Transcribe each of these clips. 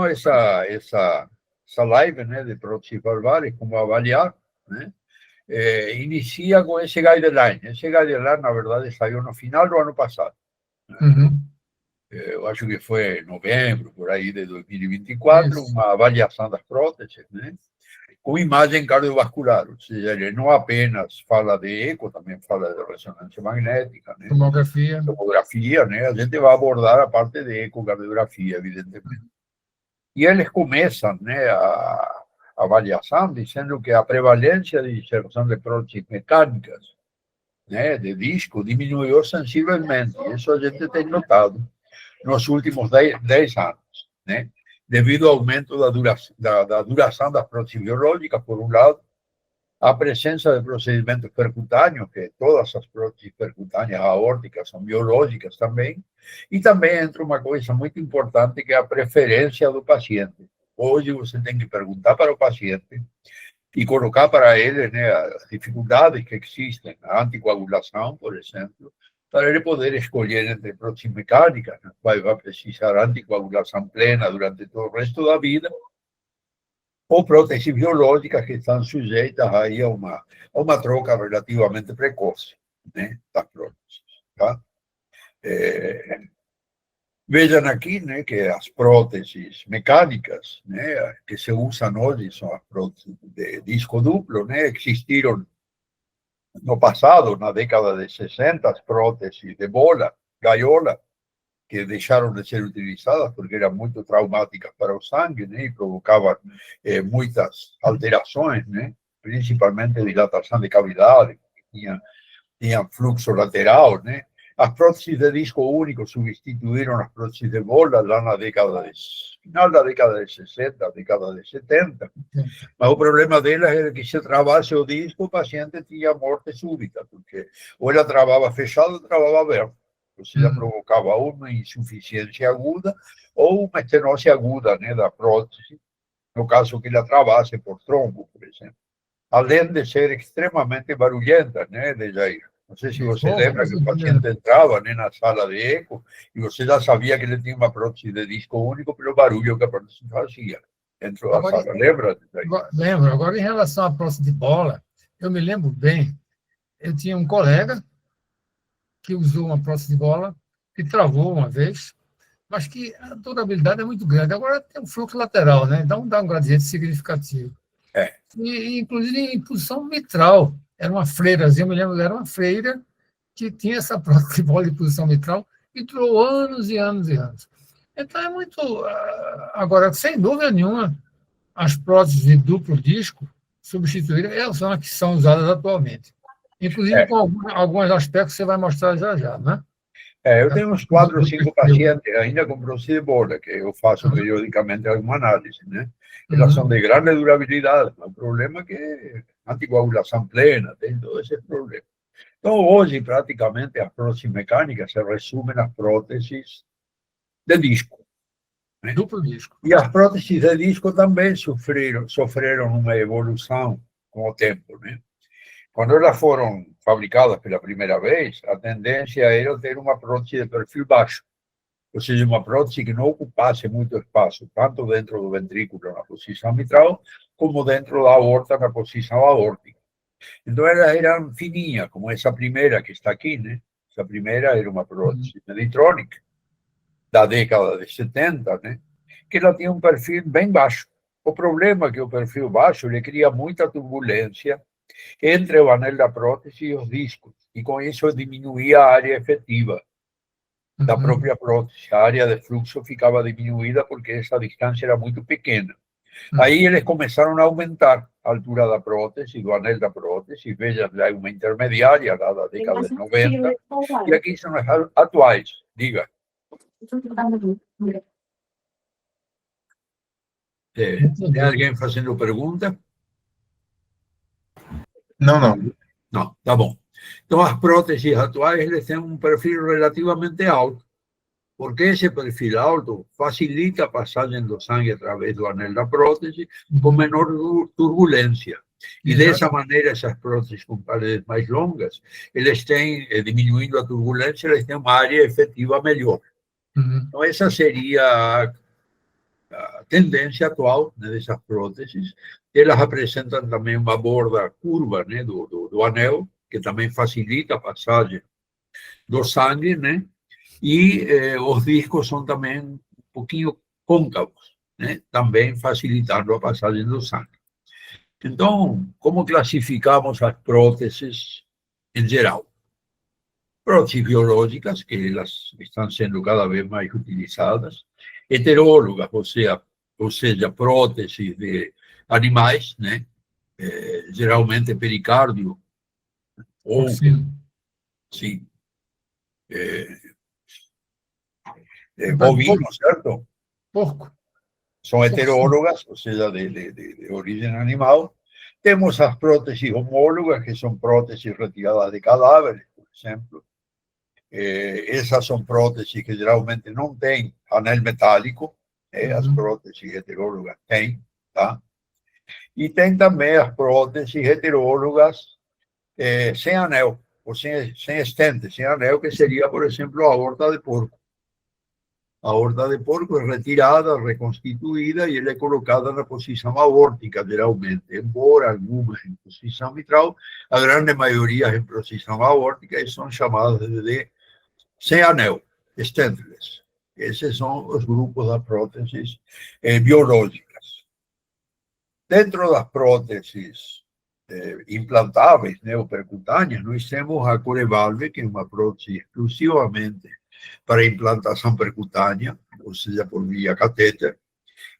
Então, essa live, né, de próteses valvares, como avaliar, né, inicia com esse guideline. Esse guideline, na verdade, saiu no final do ano passado. Uhum. Eu acho que foi em novembro, por aí, de 2024, uma avaliação das próteses, né, com imagem cardiovascular, ou seja, ele não apenas fala de eco, também fala de ressonância magnética, né, tomografia, né, a gente vai abordar a parte de ecocardiografia, evidentemente. E eles começam, né, a avaliação dizendo que a prevalência de inserção de próteses mecânicas, né, de disco diminuiu sensivelmente. Isso a gente tem notado nos últimos 10 anos, né, devido ao aumento da duração das próteses biológicas, por um lado, a presença de procedimentos percutâneos, que todas as próteses percutâneas aórticas são biológicas também, e também entra uma coisa muito importante, que é a preferência do paciente. Hoje você tem que perguntar para o paciente e colocar para ele, né, as dificuldades que existem, a anticoagulação, por exemplo, para ele poder escolher entre próteses mecânicas, vai precisar anticoagulação plena durante todo o resto da vida, ou próteses biológicas que estão sujeitas aí a uma troca relativamente precoce, né, das próteses. Tá? Vejam aqui, né, que as próteses mecânicas, né, que se usam hoje são as próteses de disco duplo, né, existiram no passado, na década de 60, as próteses de bola, gaiola, que deixaram de ser utilizadas porque eram muito traumáticas para o sangue, né, e provocavam muitas alterações, né, principalmente dilatação de cavidade, tinha fluxo lateral, né. As próteses de disco único substituíram as próteses de bola lá na final da década de 60, década de 70, mas o problema delas era que se travasse o disco, o paciente tinha morte súbita, porque ou ela travava fechado ou travava aberto. Ou seja, provocava uma insuficiência aguda ou uma estenose aguda, né, da prótese, no caso que ela travasse por trombo, por exemplo. Além de ser extremamente barulhenta, né, de Jair. Não sei se você lembra que o paciente entrava, né, na sala de eco e você já sabia que ele tinha uma prótese de disco único pelo barulho que a prótese fazia dentro da sala. Lembra, Jair? Lembro. Agora, em relação à prótese de bola, eu me lembro bem, eu tinha um colega que usou uma prótese de bola, que travou uma vez, mas que a durabilidade é muito grande. Agora tem um fluxo lateral, né? Dá um gradiente significativo. Inclusive em posição mitral. Era uma freirazinha, eu me lembro, era uma freira que tinha essa prótese de bola de posição mitral e durou anos e anos e anos. Então é muito... Agora, sem dúvida nenhuma, as próteses de duplo disco substituíram, elas são as que são usadas atualmente. Inclusive com alguns aspectos que você vai mostrar já, né? Eu tenho uns 4 ou 5 pacientes ainda com prótese de bola, que eu faço periodicamente alguma análise, né? Elas são de grande durabilidade, mas o problema é que anticoagulação plena, tem todo esse problema. Então, hoje, praticamente, as próteses mecânicas se resumem nas próteses de disco. Né? Duplo disco. E as próteses de disco também sofreram uma evolução com o tempo, né? Quando elas foram fabricadas pela primeira vez, a tendência era ter uma prótese de perfil baixo, ou seja, uma prótese que não ocupasse muito espaço, tanto dentro do ventrículo, na posição mitral, como dentro da aorta, na posição aórtica. Então, elas eram fininhas, como essa primeira que está aqui, né? Essa primeira era uma prótese Medtronic, da década de 70, né? Que ela tinha um perfil bem baixo. O problema é que o perfil baixo ele cria muita turbulência entre o anel da prótese e os discos, e com isso diminuía a área efetiva da própria prótese. A área de fluxo ficava diminuída porque essa distância era muito pequena. Aí eles começaram a aumentar a altura da prótese, do anel da prótese, vejam, lá uma intermediária lá da década de 90, e aqui são as atuais. Diga. Tem alguém fazendo pergunta? Não, tá bom. Então, as próteses atuais eles têm um perfil relativamente alto, porque esse perfil alto facilita a passagem do sangue através do anel da prótese com menor turbulência. E dessa maneira, essas próteses com paredes mais longas, eles têm, diminuindo a turbulência, eles têm uma área efetiva melhor. Então, essa seria a tendência atual, né, dessas próteses. Elas apresentam também uma borda curva, né, do anel, que também facilita a passagem do sangue, né? E os discos são também um pouquinho côncavos, né? Também facilitando a passagem do sangue. Então, como classificamos as próteses em geral? Próteses biológicas, que elas estão sendo cada vez mais utilizadas, heterólogas, ou seja, próteses de animais, né? Geralmente pericárdio, ou, sim, bovinos, certo? Porco. São heterólogas, ou seja, de origem animal. Temos as próteses homólogas, que são próteses retiradas de cadáveres, por exemplo. Essas são próteses que geralmente não têm anel metálico, as próteses heterólogas têm, tá? E tem também as próteses heterólogas sem anel, ou sem estente, sem anel, que seria, por exemplo, a aorta de porco. A aorta de porco é retirada, reconstituída e ela é colocada na posição aórtica, geralmente. Embora algumas em posição mitral, a grande maioria em posição aórtica e são chamadas de sem anel, stentless. Esses são os grupos das próteses biológicas. Dentro das próteses implantáveis, neopercutâneas, nós temos a Corevalve, que é uma prótese exclusivamente para implantação percutânea, ou seja, por via catéter.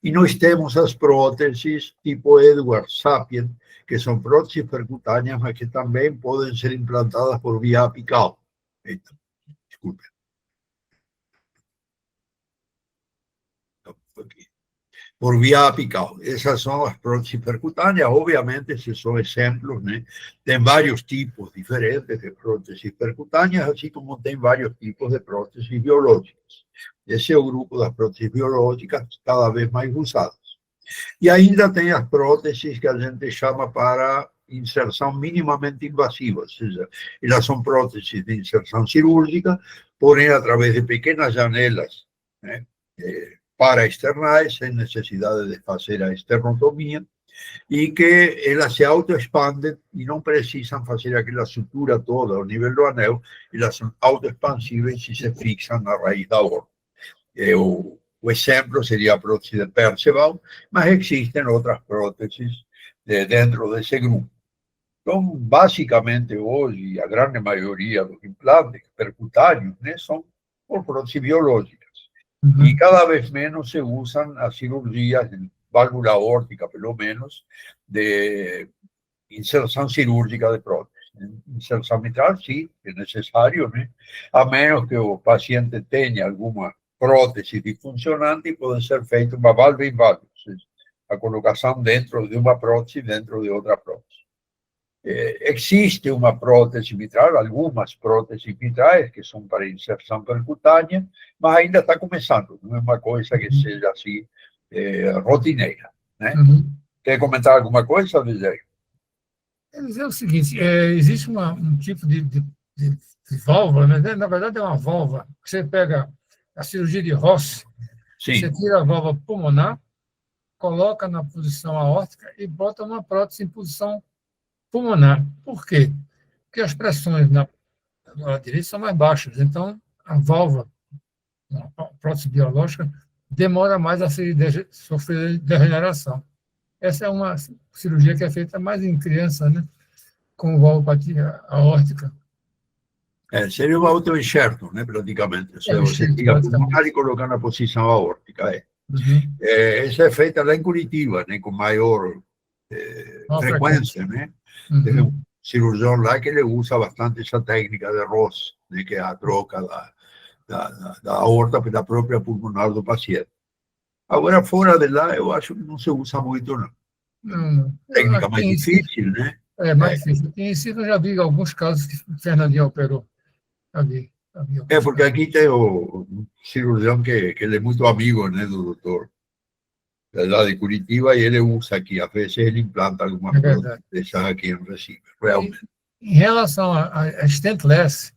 E nós temos as próteses tipo Edwards Sapien, que são próteses percutâneas, mas que também podem ser implantadas por via apical. Então, desculpe. Por via apical. Essas são as próteses percutâneas. Obviamente, esses são exemplos, né? Tem vários tipos diferentes de próteses percutâneas, assim como tem vários tipos de próteses biológicas. Esse é o grupo das próteses biológicas cada vez mais usadas. E ainda tem as próteses que a gente chama para inserção minimamente invasiva, ou seja, elas são próteses de inserção cirúrgica, porém através de pequenas janelas, né? Paraexternais, sem necessidade de fazer a esternotomia, e que elas se autoexpandem e não precisam fazer aquela sutura toda ao nível do anel, elas são autoexpansíveis e se fixam na raiz da aorta. O exemplo seria a prótese de Perceval, mas existem outras próteses dentro desse grupo. Então, basicamente, hoje, a grande maioria dos implantes percutâneos, né, são por próteses biológicas. E cada vez menos se usam as cirurgias, de válvula aórtica, pelo menos, de inserção cirúrgica de prótese. Inserção mitral, sim, é necessário, né? A menos que o paciente tenha alguma prótese disfuncionante, pode ser feita uma válvula em válvula, a colocação dentro de uma prótese, dentro de outra prótese. Existe uma prótese mitral, algumas próteses mitrais que são para inserção percutânea, mas ainda está começando, não é uma coisa que seja assim rotineira, né? Quer comentar alguma coisa, Visério? Quer dizer o seguinte, existe um tipo de válvula, né? Na verdade é uma válvula, você pega a cirurgia de Ross, você tira a válvula pulmonar, coloca na posição aórtica e bota uma prótese em posição pulmonar. Por quê? Porque as pressões na direita são mais baixas, então a válvula, a prótese biológica, demora mais a sofrer degeneração. Essa é uma cirurgia que é feita mais em criança, né? Com valvopatia aórtica. Seria um autoenxerto, né, praticamente. Ou seja, você tira a pulmonar e coloca na posição aórtica. Essa é feita lá em Curitiba, né, com maior frequência, né? Tem um cirurgião lá que ele usa bastante essa técnica de Ross, né, que é a troca da aorta pela própria pulmonar do paciente. Agora, fora de lá, eu acho que não se usa muito, não. Técnica mais difícil, né? É mais difícil. Em si, eu já vi alguns casos que o Fernandinho operou. Porque aqui tem o cirurgião que ele é muito amigo, né, do doutor lá de Curitiba, e ele usa aqui. Às vezes ele implanta algumas coisas dessas aqui em Recife, realmente. Em relação a stentless...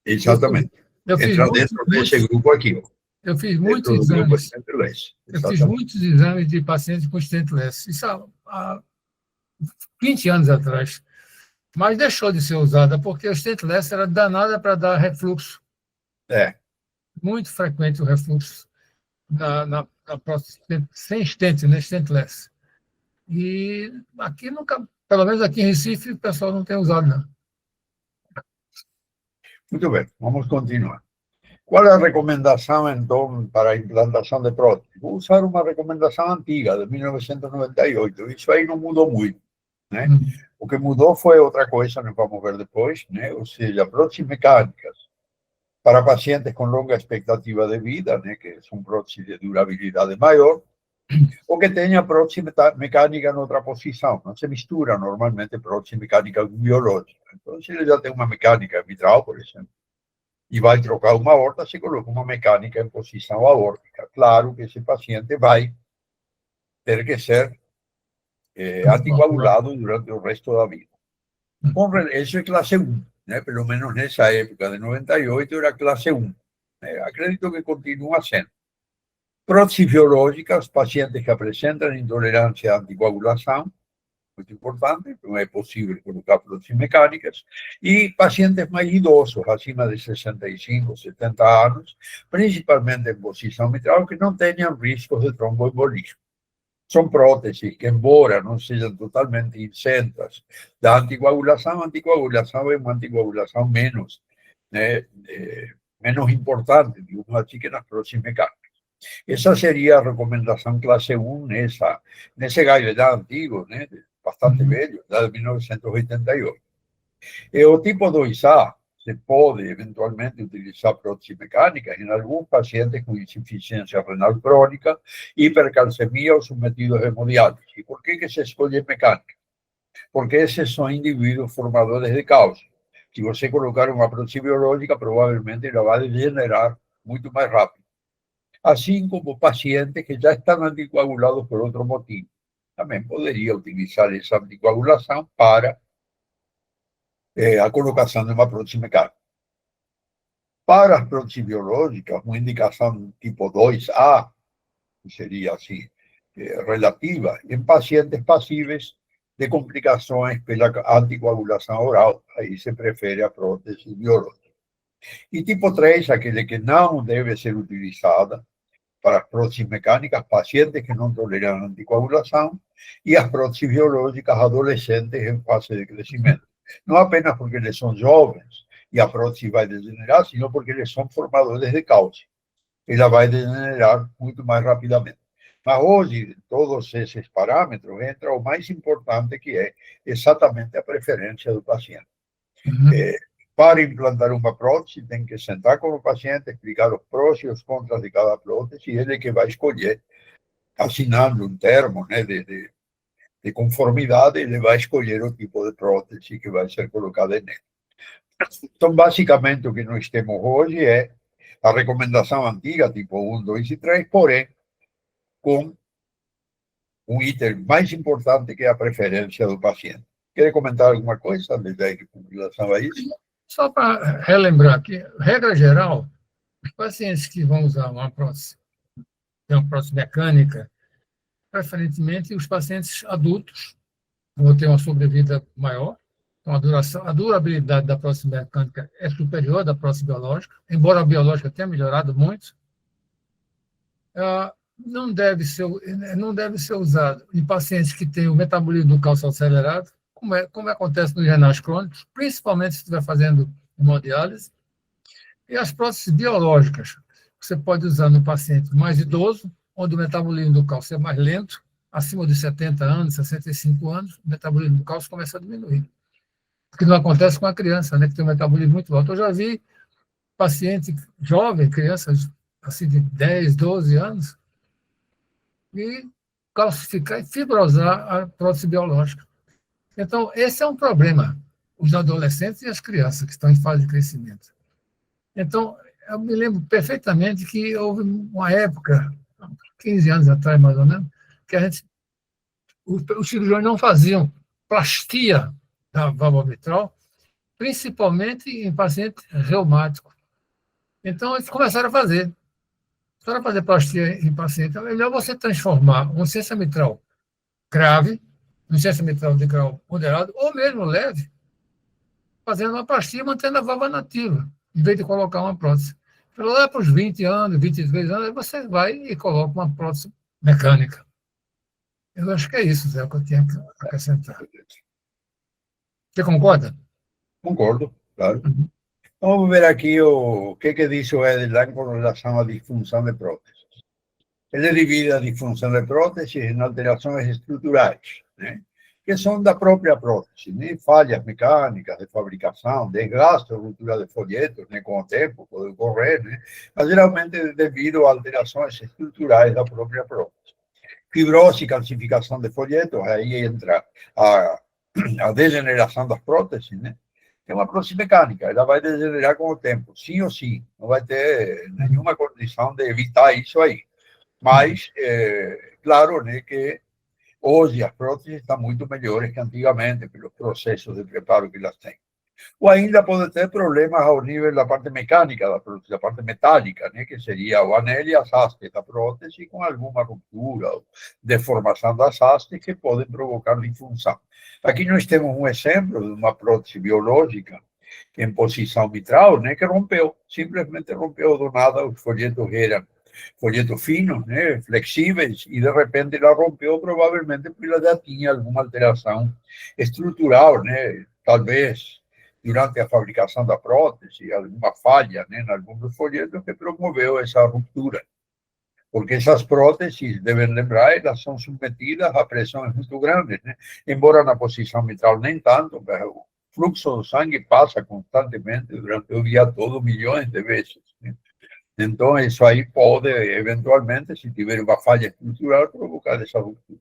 Exatamente. Entra dentro desse grupo aqui. Eu fiz dentro muitos do grupo exames. Stentless. Eu fiz muitos exames de pacientes com stentless. Isso há 20 anos atrás. Mas deixou de ser usada, porque o stentless era danada para dar refluxo. É. Muito frequente o refluxo na próstata, sem stent, né? Stentless. E aqui nunca, pelo menos aqui em Recife, o pessoal não tem usado, não. Muito bem, vamos continuar. Qual é a recomendação, então, para a implantação de prótese? Vou usar uma recomendação antiga, de 1998. Isso aí não mudou muito, né? O que mudou foi outra coisa, nós vamos ver depois, né? Ou seja, próteses mecânicas para pacientes com longa expectativa de vida, né? Que são próteses de durabilidade maior, ou que tenha prótese mecânica em outra posição. Não se mistura normalmente prótese mecânica com biológica. Então, se ele já tem uma mecânica mitral, por exemplo, e vai trocar uma aorta, se coloca uma mecânica em posição aórtica. Claro que esse paciente vai ter que ser anticoagulado durante o resto da vida. Isso é classe 1, né? Pelo menos nessa época de 98 era classe 1. Acredito que continua sendo. Próteses biológicas, pacientes que apresentam intolerância à anticoagulação, muito importante, não é possível colocar próteses mecânicas, e pacientes mais idosos, acima de 65, 70 anos, principalmente em posição mitral, que não tenham riscos de tromboembolismo. São próteses que, embora não sejam totalmente isentas da anticoagulação, a anticoagulação é uma anticoagulação menos, né, menos importante, digamos assim, que nas próteses mecânicas. Essa seria a recomendação classe 1 nesse guideline antigo, né, bastante velho, de 1988. E o tipo 2A, se pode eventualmente utilizar prótese mecânica em alguns pacientes com insuficiência renal crônica, hipercalcemia ou submetidos a hemodiálise. E por que se escolhe mecânica? Porque esses são indivíduos formadores de cálcio. Se você colocar uma prótese biológica, provavelmente ela vai degenerar muito mais rápido. Assim como pacientes que já estão anticoagulados por outro motivo. Também poderia utilizar essa anticoagulação para a colocação de uma prótese mecânica. Para as próteses biológicas, uma indicação tipo 2A, que seria assim, relativa, em pacientes passíveis de complicações pela anticoagulação oral, aí se prefere a prótese biológica. E tipo 3, aquele que não deve ser utilizada para as próteses mecânicas, pacientes que não toleram anticoagulação, e as próteses biológicas adolescentes em fase de crescimento. Não apenas porque eles são jovens e a prótese vai degenerar, sino porque eles são formadores de cálcio. Ela vai degenerar muito mais rapidamente. Mas hoje, todos esses parâmetros, entra o mais importante, que é exatamente a preferência do paciente. Para implantar uma prótese, tem que sentar com o paciente, explicar os prós e os contras de cada prótese, e ele que vai escolher, assinando um termo, né, de conformidade, ele vai escolher o tipo de prótese que vai ser colocada nele. Então, basicamente, o que nós temos hoje é a recomendação antiga, tipo 1, 2 e 3, porém, com um item mais importante, que é a preferência do paciente. Quer comentar alguma coisa, André, com relação a isso? Só para relembrar que, regra geral, os pacientes que vão usar uma prótese mecânica, preferentemente os pacientes adultos, vão ter uma sobrevida maior, então a durabilidade da prótese mecânica é superior à da prótese biológica, embora a biológica tenha melhorado muito. Não deve ser usado em pacientes que têm o metabolismo do cálcio acelerado, como acontece nos renais crônicos, principalmente se estiver fazendo hemodiálise. E as próteses biológicas, você pode usar no paciente mais idoso, onde o metabolismo do cálcio é mais lento, acima de 70 anos, 65 anos, o metabolismo do cálcio começa a diminuir. O que não acontece com a criança, né, que tem um metabolismo muito alto. Eu já vi paciente jovem, crianças assim, de 10, 12 anos, e calcificar e fibrosar a prótese biológica. Então, esse é um problema, os adolescentes e as crianças que estão em fase de crescimento. Então, eu me lembro perfeitamente que houve uma época, 15 anos atrás, mais ou menos, que os cirurgiões não faziam plastia da válvula mitral, principalmente em pacientes reumáticos. Então, eles começaram a fazer. para fazer plastia em paciente, é melhor você transformar uma insuficiência mitral grave, uma insuficiência mitral de grau moderado, ou mesmo leve, fazendo uma plastia e mantendo a válvula nativa, em vez de colocar uma prótese. Lá para os 20 anos, 23 anos, você vai e coloca uma prótese mecânica. Eu acho que é isso, Zé, que eu tinha que acrescentar. Você concorda? Concordo, claro. Uhum. Vamos ver aqui o que dice o Edelman com relação à disfunção de próteses. Ele divide a disfunção de próteses em alterações estruturais, né? Que são da própria prótese, né? Falhas mecânicas de fabricação, desgaste, ruptura de folhetos, né? Com o tempo, pode ocorrer, né? Mas geralmente devido a alterações estruturais da própria prótese. Fibrose e calcificação de folhetos, aí entra a degeneração das próteses, né? É uma prótese mecânica, ela vai degenerar com o tempo, sim ou sim, não vai ter nenhuma condição de evitar isso aí. Mas, claro, né, que hoje as próteses estão muito melhores que antigamente, pelos processos de preparo que elas têm. Ou ainda pode ter problemas ao nível da parte mecânica da prótese, da parte metálica, né, que seria o anel e as hastes da prótese, com alguma ruptura ou deformação das hastes que podem provocar disfunção. Aqui nós temos um exemplo de uma prótese biológica em posição mitral, né, que rompeu, simplesmente rompeu do nada, os folhetos eram folhetos finos, né, flexíveis, e de repente ela rompeu, provavelmente porque ela já tinha alguma alteração estrutural, né, talvez durante a fabricação da prótese, alguma falha, né, em algum dos folhetos que promoveu essa ruptura. Porque essas próteses, devem lembrar, elas são submetidas a pressões muito grandes, né? Embora na posição mitral nem tanto, mas o fluxo do sangue passa constantemente durante o dia todo, milhões de vezes, né? Então, isso aí pode, eventualmente, se tiver uma falha estrutural, provocar essa ruptura.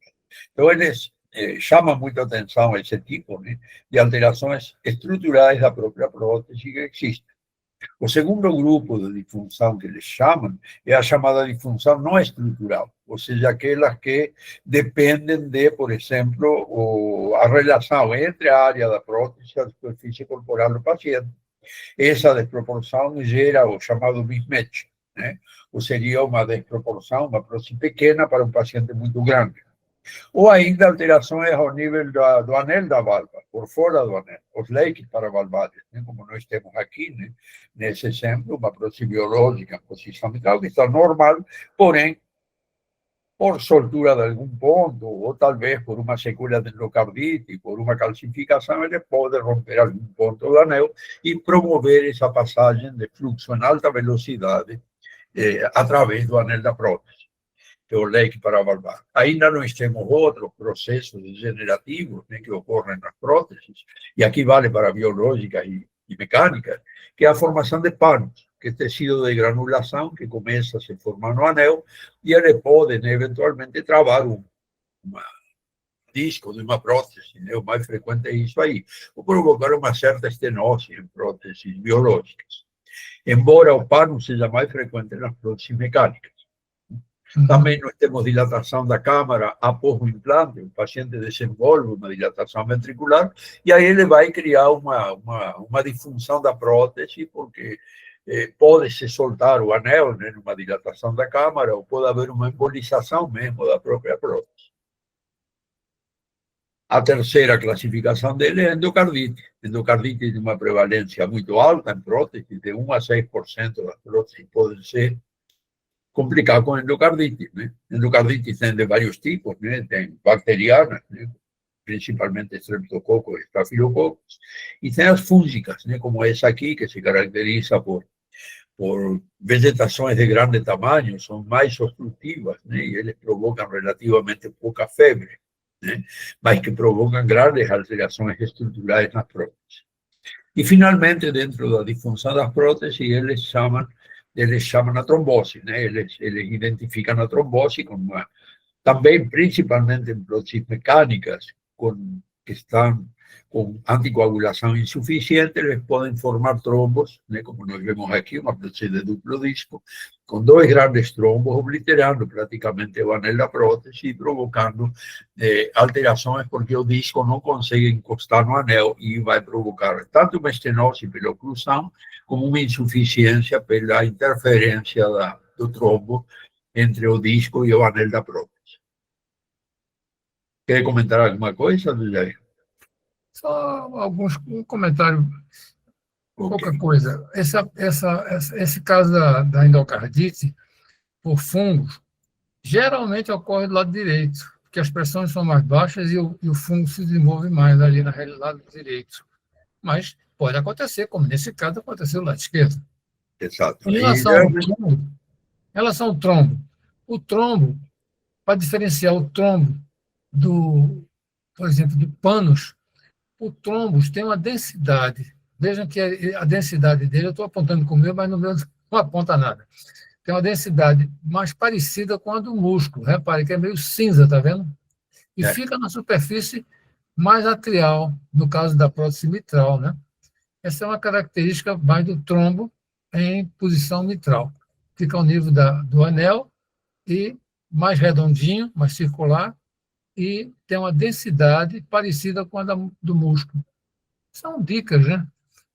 Então, eles chamam muita atenção a esse tipo, né, de alterações estruturais da própria prótese que existem. O segundo grupo de disfunção que eles chamam é a chamada disfunção não estrutural, ou seja, aquelas que dependem de, por exemplo, a relação entre a área da prótese e a superfície corporal do paciente. Essa desproporção gera o chamado mismatch, né? Ou seria uma desproporção, uma prótese pequena para um paciente muito grande. Ou ainda alterações ao nível do anel da válvula, por fora do anel, os leques paravalvares, né? Como nós temos aqui, né? Nesse exemplo, uma prótese biológica em posição mitral que está normal, porém, por soltura de algum ponto, ou talvez por uma sequela de endocardite, por uma calcificação, ele pode romper algum ponto do anel e promover essa passagem de fluxo em alta velocidade através do anel da prótese, que é o leque paravalvar. Ainda nós temos outros processos degenerativos, né, que ocorrem nas próteses, e aqui vale para biológicas e mecânicas, que é a formação de panos, que é tecido de granulação que começa a se formar no anel, e eles podem, eventualmente, travar um disco de uma prótese, né? O mais frequente é isso aí, ou provocar uma certa estenose em próteses biológicas, embora o pano seja mais frequente nas próteses mecânicas. Também nós temos dilatação da câmara após o implante, o paciente desenvolve uma dilatação ventricular, e aí ele vai criar uma disfunção da prótese, porque pode se soltar o anel, né, numa dilatação da câmara, ou pode haver uma embolização mesmo da própria prótese. A terceira classificação dele é endocardite. Endocardite de uma prevalência muito alta em próteses, de 1 a 6% das próteses podem ser complicadas com endocardite, né? Endocardite tem de vários tipos, né? Tem bacterianas, né? Principalmente estreptococos e estafilococos, e tem as fúngicas, né? Como essa aqui, que se caracteriza por vegetações de grande tamanho, são mais obstrutivas, né? E eles provocam relativamente pouca febre, né? Mas que provocam grandes alterações estruturais nas próteses. E, finalmente, dentro da disfunção das próteses, eles chamam a trombose, né? Eles identificam a trombose como também, principalmente em próteses mecânicas, que estão com anticoagulação insuficiente, eles podem formar trombos, né? Como nós vemos aqui, uma prótese de duplo disco, com dois grandes trombos, obliterando praticamente o anel da prótese e provocando alterações, porque o disco não consegue encostar no anel e vai provocar tanto uma estenose pela oclusão, como uma insuficiência pela interferência do trombo entre o disco e o anel da prótese. Quer comentar alguma coisa, Jair? Só um comentário, pouca coisa. Esse caso da endocardite por fungos geralmente ocorre do lado direito, porque as pressões são mais baixas e o fungo se desenvolve mais ali na lado direito. Mas pode acontecer, como nesse caso aconteceu do lado esquerdo. Exato. Em relação ao trombo, o trombo, para diferenciar o trombo por exemplo, do pânus, o trombos tem uma densidade. Vejam que a densidade dele, eu estou apontando com o meu, mas no meu não aponta nada. Tem uma densidade mais parecida com a do músculo. Repare que é meio cinza, está vendo? E fica na superfície mais atrial, no caso da prótese mitral, né? Essa é uma característica mais do trombo em posição mitral. Fica ao nível do anel e mais redondinho, mais circular, e tem uma densidade parecida com a do músculo. São dicas, né?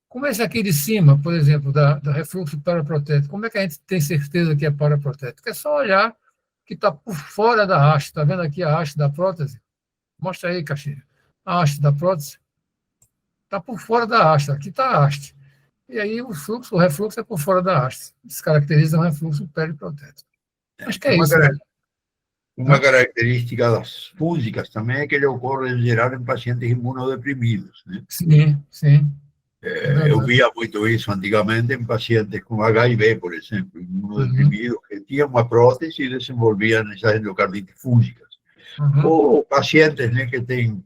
Como esse aqui de cima, por exemplo, do refluxo paraprotético, como é que a gente tem certeza que é paraprotético? É só olhar que está por fora da haste. Está vendo aqui a haste da prótese? Mostra aí, Caxinha. A haste da prótese está por fora da haste. Aqui está a haste. E aí o refluxo é por fora da haste. Isso caracteriza um refluxo periprotético. Acho que é isso, né? Uma característica das fúngicas também é que ele ocorre em geral em pacientes imunodeprimidos, né? Sim, sim. Eu via muito isso antigamente em pacientes com HIV, por exemplo, imunodeprimidos, que tinham uma prótese e desenvolviam essas endocardites fúngicas. Ou pacientes, né, que têm,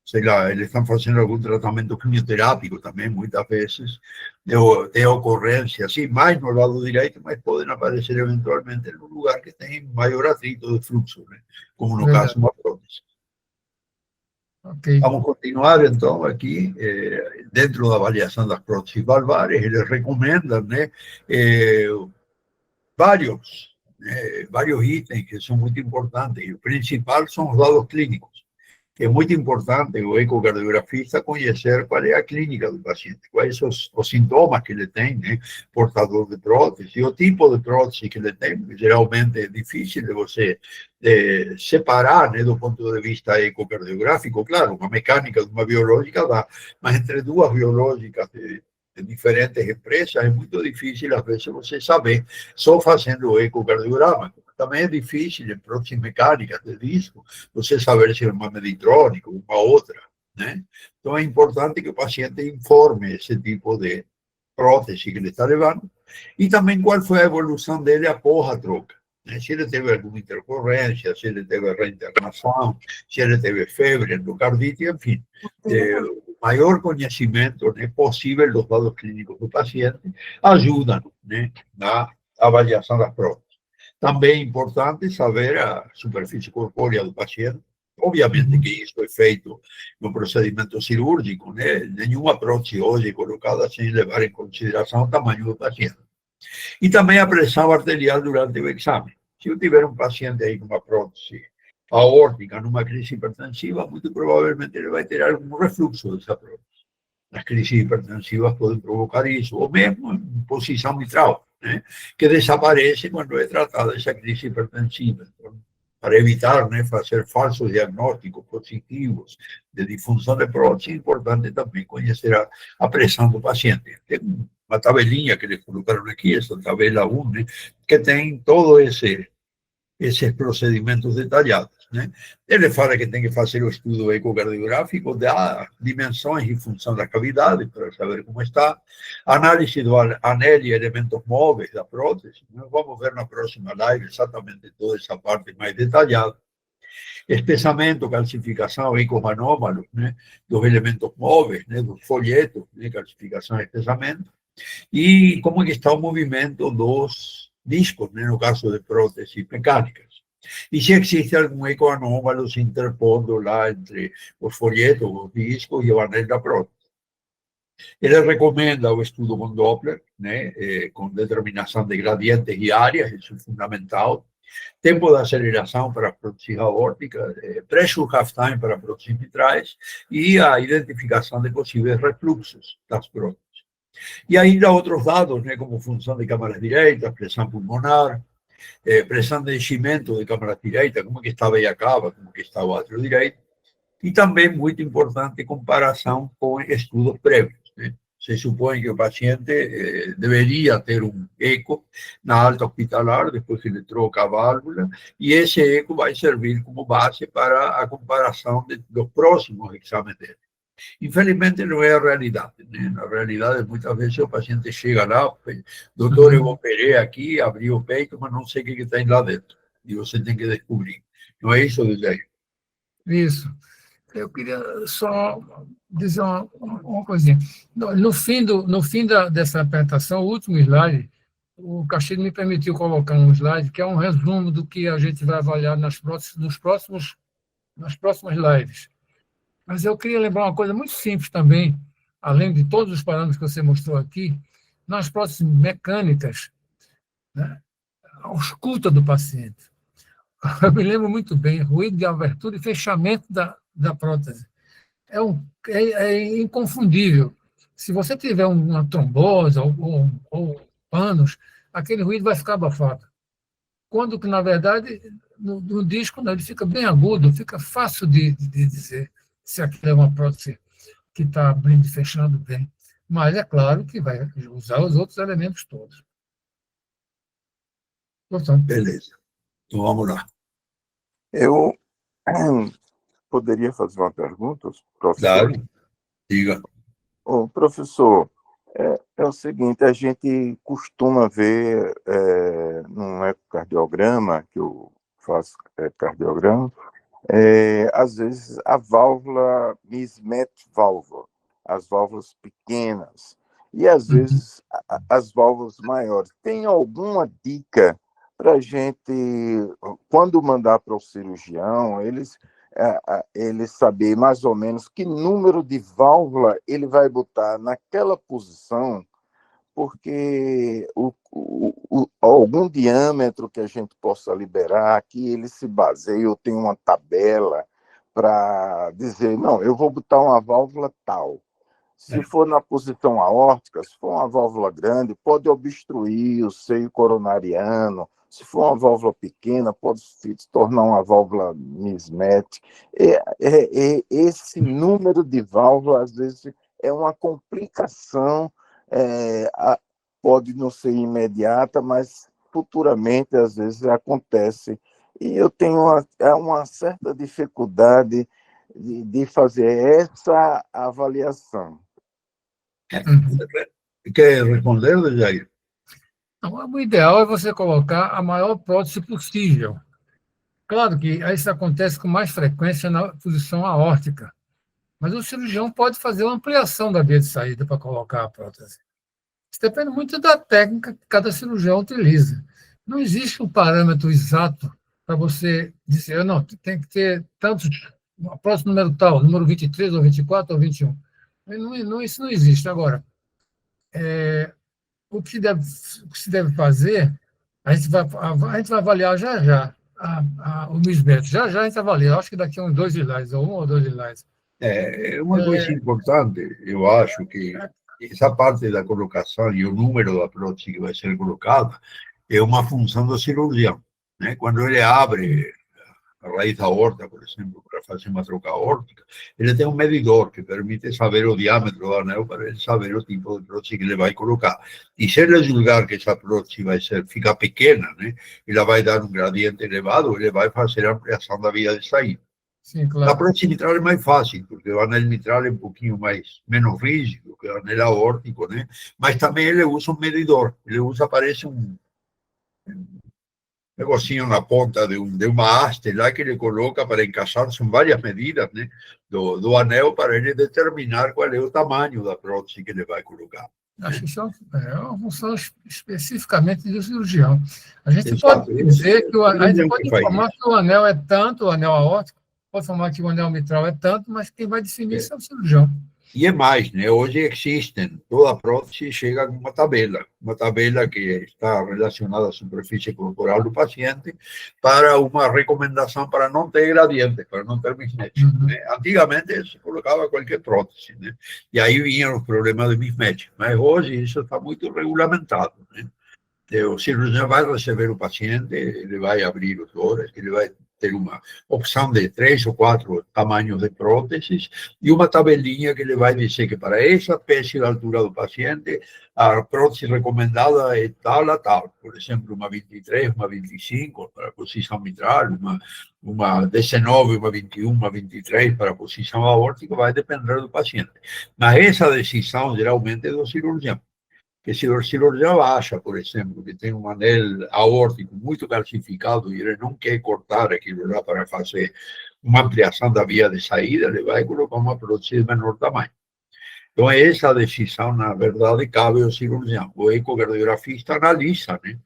sei lá, eles estão fazendo algum tratamento quimioterápico também, muitas vezes, de ocorrência, assim, mais no lado direito, mas podem aparecer eventualmente em um lugar que tem maior atrito de fluxo, né? Como no caso de uma prótese. Okay. Vamos continuar, então, aqui, dentro da avaliação das próteses valvares, eles recomendam, né, vários itens que são muito importantes, e o principal são os dados clínicos. É muito importante o ecocardiografista conhecer qual é a clínica do paciente, quais são os sintomas que ele tem, né, portador de prótese, e o tipo de prótese que ele tem, porque geralmente é difícil de você separar, né, do ponto de vista ecocardiográfico. Claro, uma mecânica de uma biológica dá, mas entre duas biológicas de diferentes empresas é muito difícil, às vezes, você saber, só fazendo o ecocardiograma. Também é difícil, em próteses mecânicas de disco, você saber se é uma meditrônica ou uma outra, né? Então, é importante que o paciente informe esse tipo de prótese que ele está levando e também qual foi a evolução dele após a troca, né? Se ele teve alguma intercorrência, se ele teve reinternação, se ele teve febre, endocardite, enfim. O maior conhecimento, né, possível dos dados clínicos do paciente ajuda, né, na avaliação das próteses. Também é importante saber a superfície corpórea do paciente. Obviamente que isso é feito no procedimento cirúrgico, né? Nenhuma prótese hoje é colocada sem levar em consideração o tamanho do paciente. E também a pressão arterial durante o exame. Se eu tiver um paciente aí com uma prótese aórtica numa crise hipertensiva, muito provavelmente ele vai ter algum refluxo dessa prótese. As crises hipertensivas podem provocar isso, ou mesmo em posição mitral, né, que desaparece quando é tratada essa crise hipertensiva. Então, para evitar, né, fazer falsos diagnósticos positivos de disfunção de prótese, é importante também conhecer a pressão do paciente. Tem uma tabelinha que eles colocaram aqui, essa tabela 1, né, que tem todo esses procedimentos detalhados, né? Ele fala que tem que fazer o estudo ecocardiográfico das dimensões e função da cavidade para saber como está, análise do anel e elementos móveis da prótese. Nós vamos ver na próxima live exatamente toda essa parte mais detalhada. Espessamento, calcificação, ecomanômalos, né, dos elementos móveis, né, dos folhetos, né, calcificação e espessamento, e como é que está o movimento dos discos, né, no caso de próteses mecânicas. E se existe algum ecoanômalo se interpondo lá entre os folhetos, os discos e o anel da prótese. Ele recomenda o estudo com Doppler, né, com determinação de gradientes e áreas, isso é fundamental. Tempo de aceleração para a prótese aórtica, pressure half time para próteses mitrais e a identificação de possíveis refluxos das próteses. E ainda outros dados, né, como função de câmaras direitas, pressão pulmonar, pressão de enchimento de câmaras direitas, como que está a veia cava, como que está o átrio direito, e também, muito importante, comparação com estudos prévios, né? Se supõe que o paciente deveria ter um eco na alta hospitalar, depois que ele troca a válvula, e esse eco vai servir como base para a comparação dos próximos exames dele. Infelizmente, não é a realidade, né? Na realidade, muitas vezes o paciente chega lá, doutor, eu operei aqui, abri o peito, mas não sei o que está lá dentro. E você tem que descobrir. Não é isso, Dejair? Isso. Eu queria só dizer uma coisinha. No fim dessa apresentação, o último slide, o Castilho me permitiu colocar um slide que é um resumo do que a gente vai avaliar nas próximas lives. Mas eu queria lembrar uma coisa muito simples também, além de todos os parâmetros que você mostrou aqui, nas próximas mecânicas, né, a escuta do paciente. Eu me lembro muito bem, ruído de abertura e fechamento da prótese. É inconfundível. Se você tiver uma trombose ou panos, aquele ruído vai ficar abafado. Quando que, na verdade, no disco, ele fica bem agudo, fica fácil de dizer se aquilo é uma prótese que está abrindo e fechando bem. Mas é claro que vai usar os outros elementos todos. Portanto, beleza. Então vamos lá. Eu poderia fazer uma pergunta, professor? Claro, diga. Ô, professor, é o seguinte, a gente costuma ver num ecocardiograma, que eu faço cardiograma, às vezes a válvula mismatch válvula, as válvulas pequenas, e às vezes as válvulas maiores. Tem alguma dica para a gente, quando mandar para o cirurgião, eles saber mais ou menos que número de válvula ele vai botar naquela posição, porque algum diâmetro que a gente possa liberar, que ele se baseie, eu tenho uma tabela para dizer, não, eu vou botar uma válvula tal. Se for na posição aórtica, se for uma válvula grande, pode obstruir o seio coronariano. Se for uma válvula pequena, pode se tornar uma válvula mismatch. Esse número de válvulas, às vezes, é uma complicação, pode não ser imediata, mas futuramente, às vezes, acontece. E eu tenho uma certa dificuldade de fazer essa avaliação. Quer responder, Jair? o ideal é você colocar a maior prótese possível. Claro que isso acontece com mais frequência na posição aórtica, mas o cirurgião pode fazer uma ampliação da via de saída para colocar a prótese. Isso depende muito da técnica que cada cirurgião utiliza. Não existe um parâmetro exato para você dizer, não, tem que ter tantos, a prótese número tal, número 23, ou 24, ou 21. Isso não existe. Agora, o que se deve fazer, a gente vai avaliar já o mismatch. Já a gente avalia, acho que daqui a uns 2 slides, ou 1 ou 2 slides. Uma coisa importante, eu acho que essa parte da colocação e o número da prótese que vai ser colocada é uma função do cirurgião, né? Quando ele abre a raiz da aorta, por exemplo, para fazer uma troca aórtica, ele tem um medidor que permite saber o diâmetro do anel para ele saber o tipo de prótese que ele vai colocar. E se ele julgar que essa prótese fica pequena, né, ela vai dar um gradiente elevado, ele vai fazer a ampliação da via de saída. Sim, claro. A prótese mitral é mais fácil, porque o anel mitral é um pouquinho menos rígido que o anel aórtico, né? Mas também ele usa um medidor, parece um negocinho na ponta de uma haste lá que ele coloca para encaixar, são várias medidas, né, do anel para ele determinar qual é o tamanho da prótese que ele vai colocar. Acho que isso é uma função especificamente do cirurgião. A gente pode dizer que a gente pode informar que o anel é tanto, o anel aórtico, pode informar que o anel mitral é tanto, mas quem vai definir isso é o cirurgião. E é mais, né? Hoje existem, toda prótese chega com uma tabela que está relacionada à superfície corporal do paciente para uma recomendação para não ter gradientes, para não ter mismatch. Né? Antigamente se colocava qualquer prótese, né? E aí vinham os problemas de mismatch, mas hoje isso está muito regulamentado, né? O cirurgião vai receber o paciente, ele vai abrir os dores, ele vai ter uma opção de 3 ou 4 tamanhos de próteses e uma tabelinha que ele vai dizer que para essa peça e altura do paciente, a prótese recomendada é tal a tal. Por exemplo, uma 23, uma 25 para a posição mitral, uma 19, uma 21, uma 23 para a posição aórtica, vai depender do paciente. Mas essa decisão geralmente é do cirurgião. Que se o cirurgião acha, por exemplo, que tem um anel aórtico muito calcificado e ele não quer cortar aquilo lá para fazer uma ampliação da via de saída, ele vai colocar uma prótese de menor tamanho. Então, essa decisão, na verdade, cabe ao cirurgião. O ecocardiografista analisa, né,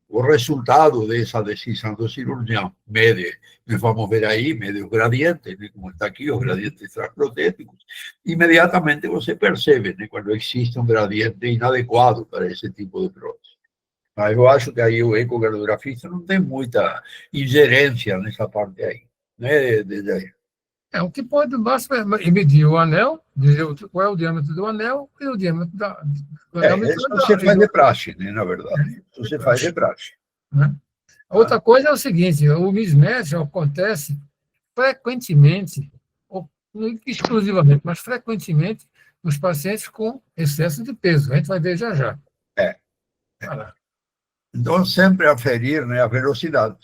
o resultado dessa decisão do cirurgião. Mede, nós vamos ver aí, mede os gradientes, né, como está aqui, os gradientes transprotéticos. Imediatamente você percebe, né, quando existe um gradiente inadequado para esse tipo de prótese. Mas eu acho que aí o ecocardiografista não tem muita ingerência nessa parte aí, né, Jair? O que pode basta medir o anel, dizer qual é o diâmetro do anel e o diâmetro do anel. Isso você faz de praxe, né, na verdade. Isso você faz de praxe. Né? Outra coisa é o seguinte, o mismatch acontece frequentemente, ou não exclusivamente, mas frequentemente nos pacientes com excesso de peso. A gente vai ver já já. Então, sempre aferir, né, a velocidade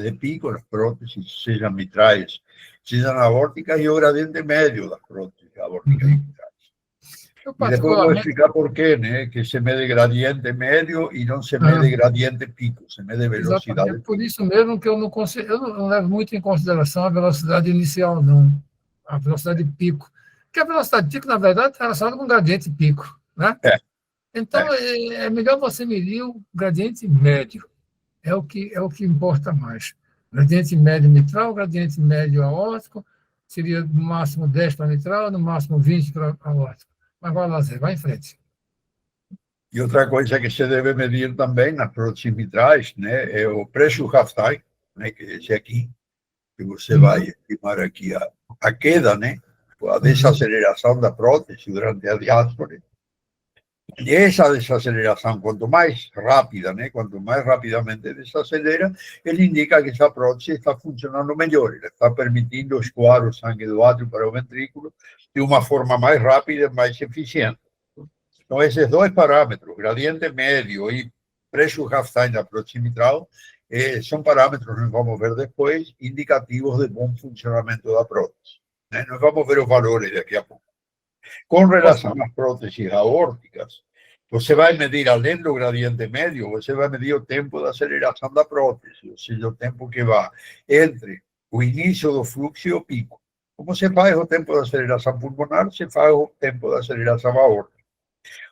de pico das próteses, sejam mitrais, sejam aórticas, e o gradiente médio das próteses aórticas e mitrais. E depois vou explicar por quê, né, que se mede gradiente médio e não se mede gradiente pico, se mede velocidade. Exatamente. Por isso mesmo que eu não levo muito em consideração a velocidade inicial, não, a velocidade de pico. Porque a velocidade de pico, na verdade, está relacionada com o gradiente pico, né? Então, é melhor você medir o gradiente médio. É o que importa mais. Gradiente médio mitral, gradiente médio aórtico, seria no máximo 10 para mitral, no máximo 20 para aórtico. Mas vai lá, Zé, vai em frente. E outra coisa que se deve medir também nas próteses mitrais, né, é o pressure half time, né, que é esse aqui, que você vai estimar aqui a queda, né, a desaceleração da prótese durante a diástole. E essa desaceleração, quanto mais rápida, né, quanto mais rapidamente desacelera, ele indica que essa prótese está funcionando melhor, ele está permitindo escoar o sangue do átrio para o ventrículo de uma forma mais rápida e mais eficiente. Então, esses dois parâmetros, gradiente médio e pressure half time da prótese mitral, são parâmetros, nós vamos ver depois, indicativos de bom funcionamento da prótese. Né? Nós vamos ver os valores daqui a pouco. Com relação às próteses aórticas, você vai medir, além do gradiente médio, você vai medir o tempo de aceleração da prótese, ou seja, o tempo que vai entre o início do fluxo e o pico. Como você faz o tempo de aceleração pulmonar, você faz o tempo de aceleração aórtica.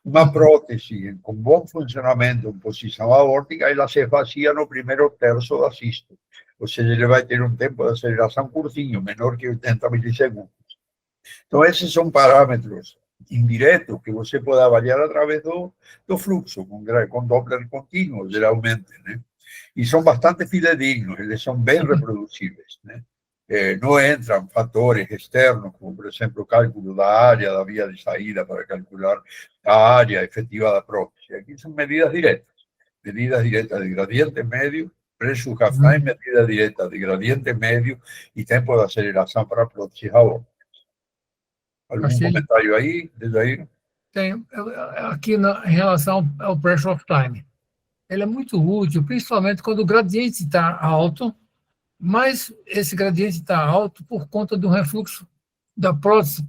Uma prótese com bom funcionamento em posição aórtica, ela se fazia no primeiro terço da sístole. Ou seja, ele vai ter um tempo de aceleração curtinho, menor que 80 milissegundos. Então, esses são parâmetros indiretos que você pode avaliar através do fluxo, com Doppler contínuo, geralmente, né? E são bastante fidedignos, eles são bem reproduzíveis, né? Não entram fatores externos, como, por exemplo, o cálculo da área da via de saída para calcular a área efetiva da prótese. Aqui são medidas diretas de gradiente médio, pressure half time, medida direta de gradiente médio e tempo de aceleração para a prótese aórtica. Algum comentário aí, Jair? Tem. Aqui, em relação ao pressure of time, ele é muito útil, principalmente quando o gradiente está alto, mas esse gradiente está alto por conta do refluxo da prótese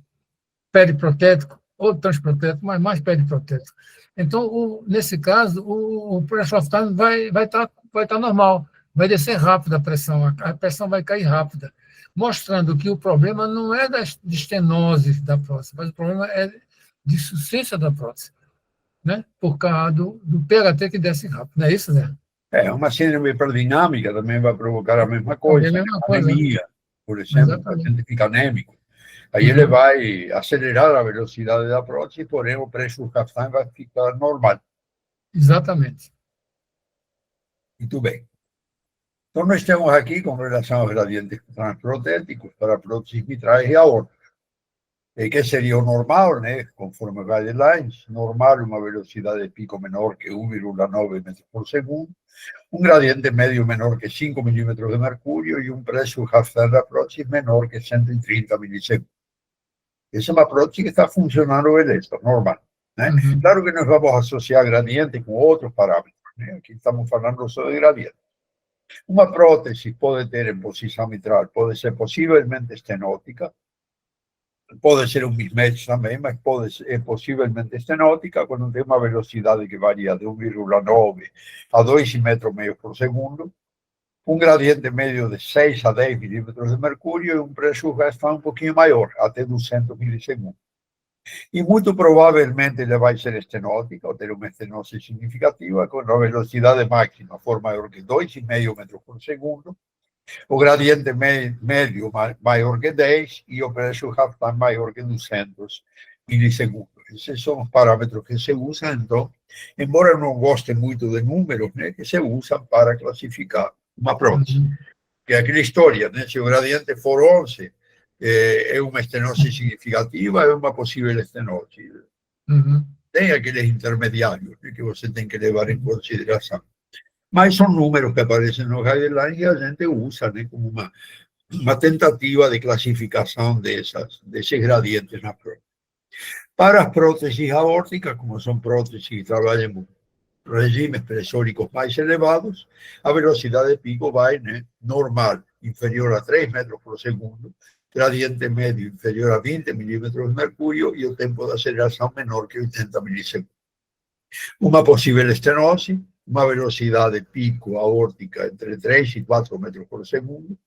periprotético ou transprotético, mas mais periprotético. Então, nesse caso, o pressure of time vai estar normal, vai descer rápido a pressão vai cair rápida, mostrando que o problema não é de estenose da prótese, mas o problema é de insuficiência da prótese, né? Por causa do PHT que desce rápido. Não é isso, né? Uma síndrome hiperdinâmica também vai provocar a mesma coisa. Anemia, por exemplo, o paciente fica anêmico. Aí ele vai acelerar a velocidade da prótese, porém o preço do café vai ficar normal. Exatamente. Muito bem. Então, nós temos aqui, com relação aos gradientes transprotéticos, para próteses mitrais e aórticas. Que seria o normal, né? Conforme guidelines, normal uma velocidade de pico menor que 1,9 metros por segundo, um gradiente médio menor que 5 milímetros de mercúrio e um preço Raster da prótese menor que 130 milissegundos. Essa é uma prótese que está funcionando beleza, normal. Né? Claro que nós vamos associar gradiente com outros parâmetros. Né? Aqui estamos falando só de gradiente. Uma prótese pode ter em posição mitral, pode ser possivelmente estenótica, pode ser um mismatch também, mas é possivelmente estenótica, quando tem uma velocidade que varia de 1,9 a 2,5 metros por segundo, um gradiente médio de 6 a 10 milímetros de mercúrio e um preço gasta um pouquinho maior, até 200 milissegundos. E muito provavelmente ele vai ser estenótica, ou ter uma estenose significativa, com a velocidade máxima for maior que 2,5 metros por segundo, o gradiente médio maior que 10 e o preço half-time maior que 200 milissegundos. Esses são os parâmetros que se usam, então, embora eu não goste muito de números, né, que se usam para classificar uma prótese. Que é aquela história, né, se o gradiente for 11, é uma estenose significativa, é uma possível estenose. Tem aqueles intermediários, né, que você tem que levar em consideração. Mas são números que aparecem no guideline e a gente usa, né, como uma tentativa de classificação desses gradientes na prótese. Para as próteses aórticas, como são próteses que trabalham com regimes pressóricos mais elevados, a velocidade de pico vai, né, normal, inferior a 3 metros por segundo, gradiente médio inferior a 20 milímetros de mercúrio e o tempo de aceleração menor que 80 milissegundos. Uma possível estenose, uma velocidade pico aórtica entre 3 e 4 metros por segundo,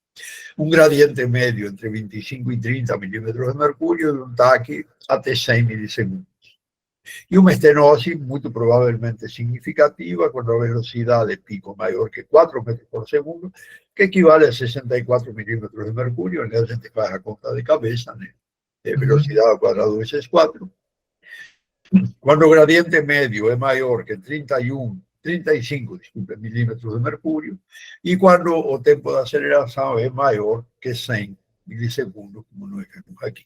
um gradiente médio entre 25 e 30 milímetros de mercúrio e um TAC até 100 milissegundos. E uma estenose muito provavelmente significativa, com a velocidade pico maior que 4 metros por segundo, que equivale a 64 milímetros de mercúrio, onde a gente faz a conta de cabeça, né? Velocidade ao quadrado vezes 4. Quando o gradiente médio é maior que 35 milímetros de mercúrio, e quando o tempo de aceleração é maior que 100 milissegundos, como nós vemos aqui.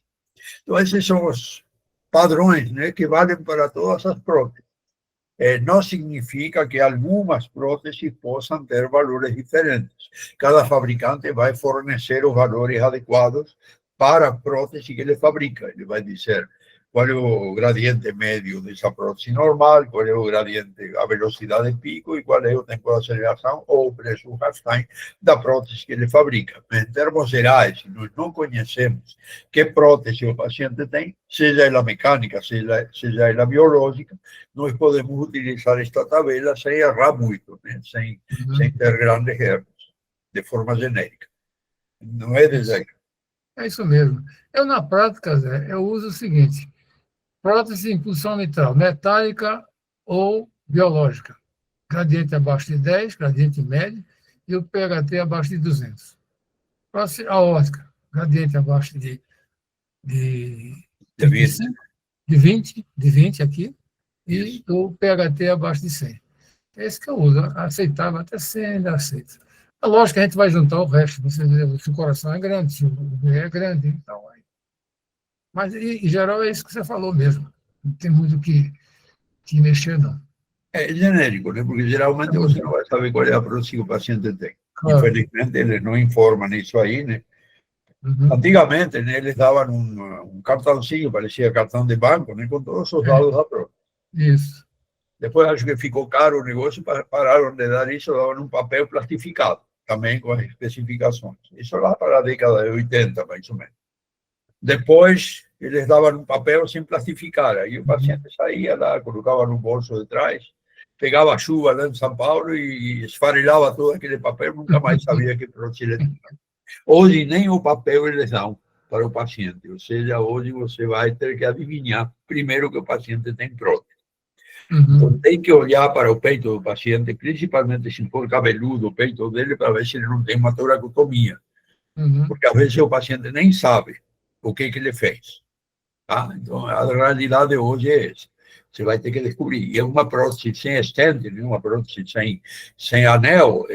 Então, esses são os padrões, né, que valem para todas as próteses. Não significa que algumas próteses possam ter valores diferentes. Cada fabricante vai fornecer os valores adequados para a prótese que ele fabrica. Ele vai dizer qual é o gradiente médio dessa prótese normal, qual é o gradiente, a velocidade de pico e qual é o tempo de aceleração ou o preço half-time da prótese que ele fabrica. Em termos gerais, se nós não conhecemos que prótese o paciente tem, seja ela mecânica, seja ela biológica, nós podemos utilizar esta tabela sem errar muito, né? sem ter grandes erros, de forma genérica. Não é de jeito. É isso mesmo. Eu, na prática, Zé, eu uso o seguinte: prótese em impulsão mitral, metálica ou biológica. Gradiente abaixo de 10, gradiente médio, e o PHT abaixo de 200. Prótese aórtica, gradiente abaixo de 20 aqui, e o PHT abaixo de 100. É esse que eu uso, aceitável até 100, ainda aceito. É lógico que a gente vai juntar o resto, você vê, se o coração é grande, se o V é grande, então aí. Mas, em geral, é isso que você falou mesmo. Não tem muito que mexer, não. É genérico, né? Porque geralmente você não vai saber qual é a prótese que o paciente tem. Claro. Infelizmente, eles não informam isso aí, né? Antigamente, né, eles davam um cartãozinho, parecia cartão de banco, né, com todos os dados da prótese. Isso. Depois, acho que ficou caro o negócio, pararam de dar isso, davam um papel plastificado, também com as especificações. Isso lá para a década de 80, mais ou menos. Depois, eles davam um papel sem plastificar. Aí o paciente saía lá, colocava no bolso de trás, pegava a chuva lá em São Paulo e esfarelava todo aquele papel, nunca mais sabia que prótese ele tinha. Hoje, nem o papel eles dão para o paciente. Ou seja, hoje você vai ter que adivinhar primeiro que o paciente tem prótese. Então, tem que olhar para o peito do paciente, principalmente se for cabeludo o peito dele, para ver se ele não tem uma toracotomia. Porque às vezes o paciente nem sabe. o que ele fez. Tá? Então, a realidade hoje é essa. Você vai ter que descobrir. E é uma prótese sem stent, uma prótese sem anel,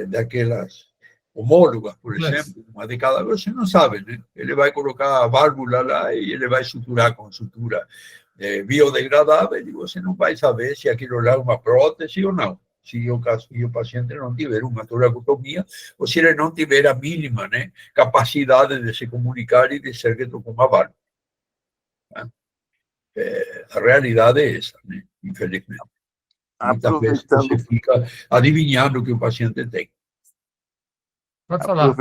daquelas homólogas, por exemplo, uma de cada vez, você não sabe, né? Ele vai colocar a válvula lá e ele vai suturar com sutura biodegradável e você não vai saber se aquilo lá é uma prótese ou não. Se o paciente não tiver uma toracotomia ou se ele não tiver a mínima, né, capacidade de se comunicar e de ser que tocou uma válvula. A realidade é essa, né? Infelizmente. Muitas vezes você fica adivinhando o que o paciente tem. Pode falar.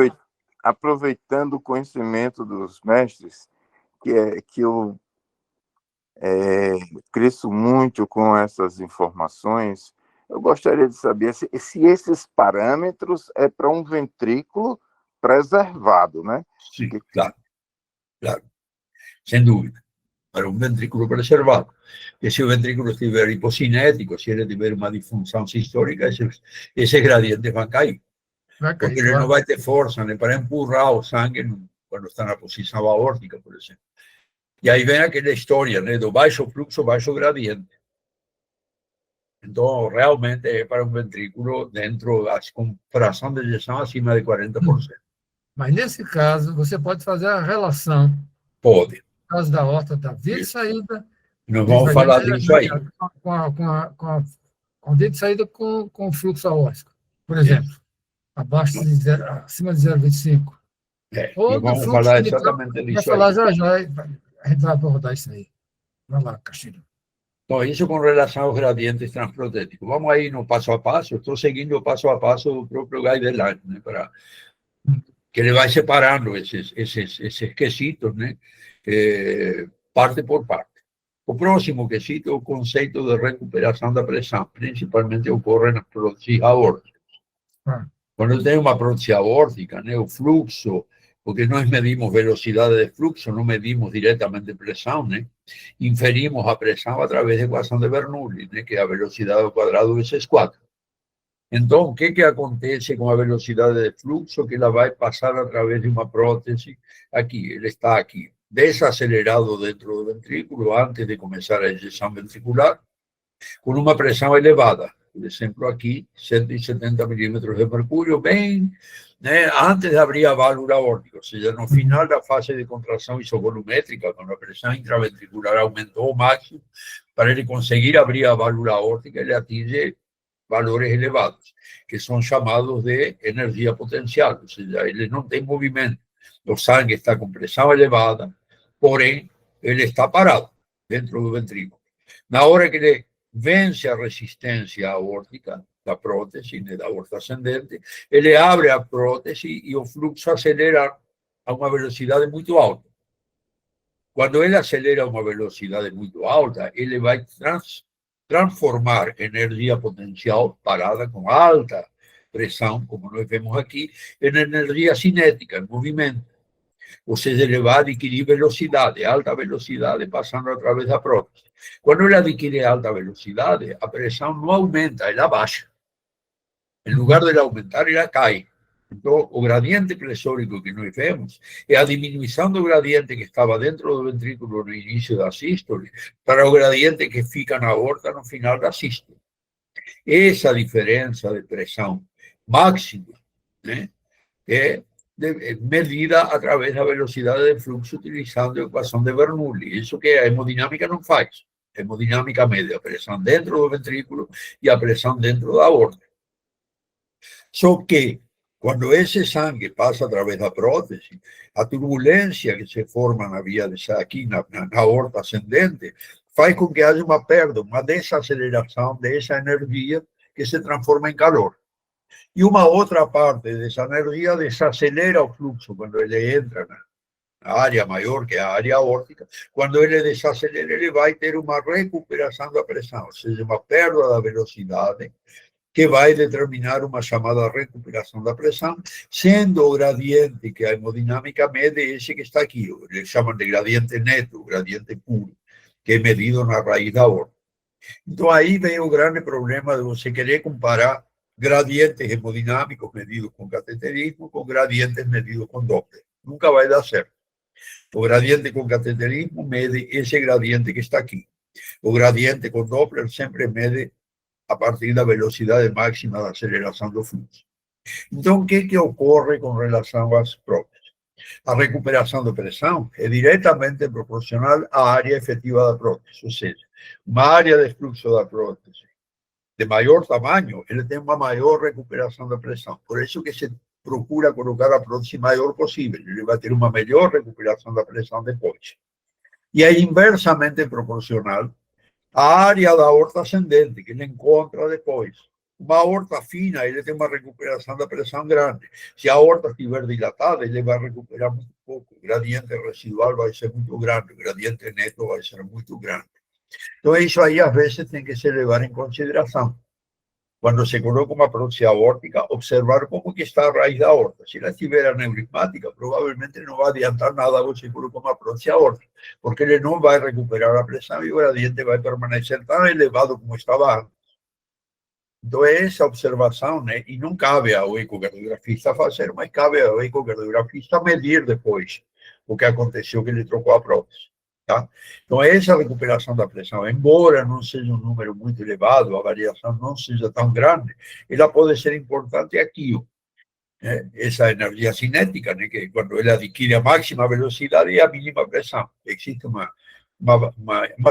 Aproveitando o conhecimento dos mestres, que eu cresço muito com essas informações, eu gostaria de saber se esses parâmetros é para um ventrículo preservado, né? Sim, claro. Sem dúvida. Para um ventrículo preservado. E se o ventrículo estiver hipocinético, se ele tiver uma disfunção sistólica, esses gradientes vão cair. Porque ele não vai ter força, né, para empurrar o sangue quando está na posição aórtica, por exemplo. E aí vem aquela história, né, do baixo fluxo, baixo gradiente. Então, realmente é para um ventrículo com fração de ejeção acima de 40%. Mas, nesse caso, você pode fazer a relação. Pode. No caso da horta da via de saída. Nós vamos falar disso aí. Com via de saída com fluxo aórtico, por exemplo. Acima de 0,25. Nós vamos falar exatamente disso aí. Vai falar já, a gente vai abordar isso aí. Vai lá, Castilho. Então, isso com relação aos gradientes transprotéticos. Vamos aí no passo a passo. Estou seguindo o passo a passo do próprio guideline, né, para que ele vai separando esses quesitos, né, parte por parte. O próximo quesito é o conceito de recuperação da pressão, principalmente ocorre nas próteses aórticas. Quando tem uma prótese aórtica, né, o fluxo, porque nós medimos velocidade de fluxo, não medimos diretamente pressão, né, inferimos a pressão através da equação de Bernoulli, né, que é a velocidade ao quadrado vezes 4. Então, o que acontece com a velocidade de fluxo? Que ela vai passar através de uma prótese aqui, ele está aqui, desacelerado dentro do ventrículo antes de começar a injeção ventricular, com uma pressão elevada. Por exemplo, aqui, 170 milímetros de mercúrio, bem, né, antes de abrir a válvula aórtica, ou seja, no final da fase de contração isovolumétrica, quando a pressão intraventricular aumentou ao máximo, para ele conseguir abrir a válvula aórtica, ele atinge valores elevados, que são chamados de energia potencial, ou seja, ele não tem movimento, o sangue está com pressão elevada, porém, ele está parado dentro do ventrículo. Na hora que ele vence a resistência aórtica da prótese, da aorta ascendente, ele abre a prótese e o fluxo acelera a uma velocidade muito alta. Quando ele acelera a uma velocidade muito alta, ele vai transformar energia potencial parada com alta pressão, como nós vemos aqui, em energia cinética, em movimento. Ou seja, ele vai adquirir velocidade, alta velocidade, passando através da prótese. Quando ele adquire alta velocidade, a pressão não aumenta, ela baixa. Em lugar de ela aumentar, ela cai. Então, o gradiente pressórico que nós vemos é a diminuição do gradiente que estava dentro do ventrículo no início da sístole para o gradiente que fica na aorta no final da sístole. Essa diferença de pressão máxima, né, é medida através da velocidade de fluxo utilizando a equação de Bernoulli. Isso que a hemodinâmica não faz. A hemodinâmica mede a pressão dentro do ventrículo e a pressão dentro da aorta. Só que, quando esse sangue passa através da prótese, a turbulência que se forma na via aqui na aorta ascendente faz com que haja uma perda, uma desaceleração dessa energia que se transforma em calor. E uma outra parte dessa energia desacelera o fluxo quando ele entra na área maior, que é a área aórtica. Quando ele desacelera, ele vai ter uma recuperação da pressão, ou seja, uma perda da velocidade, que vai determinar uma chamada recuperação da pressão, sendo o gradiente que a hemodinâmica mede esse que está aqui. Eles chamam de gradiente neto, gradiente puro, que é medido na raiz da aorta. Então, aí vem o grande problema de você querer comparar gradientes hemodinâmicos medidos com cateterismo com gradientes medidos com Doppler. Nunca vai dar certo. O gradiente com cateterismo mede esse gradiente que está aqui. O gradiente com Doppler sempre mede a partir da velocidade máxima da aceleração do fluxo. Então, o que ocorre com relação às próteses? A recuperação de pressão é diretamente proporcional à área efetiva da prótese, ou seja, uma área de fluxo da prótese de maior tamanho, ele tem uma maior recuperação da pressão. Por isso que se procura colocar a prótese maior possível, ele vai ter uma melhor recuperação da pressão depois. E é inversamente proporcional à área da aorta ascendente, que ele encontra depois. Uma aorta fina, ele tem uma recuperação da pressão grande. Se a aorta estiver dilatada, ele vai recuperar muito pouco. O gradiente residual vai ser muito grande, o gradiente neto vai ser muito grande. Então, isso aí, às vezes, tem que se levar em consideração. Quando se coloca uma prótese aórtica, observar como que está a raiz da aorta. Se ela estiver aneurismática, provavelmente não vai adiantar nada você colocar uma prótese aórtica, porque ele não vai recuperar a pressão e o gradiente vai permanecer tão elevado como estava antes. Então, essa observação, né, e não cabe ao ecocardiografista fazer, mas cabe ao ecocardiografista medir depois o que aconteceu, que ele trocou a prótese. Tá? Então, essa recuperação da pressão, embora não seja um número muito elevado, a variação não seja tão grande, ela pode ser importante aqui, né? Essa energia cinética, né? Que quando ele adquire a máxima velocidade e a mínima pressão. Existe uma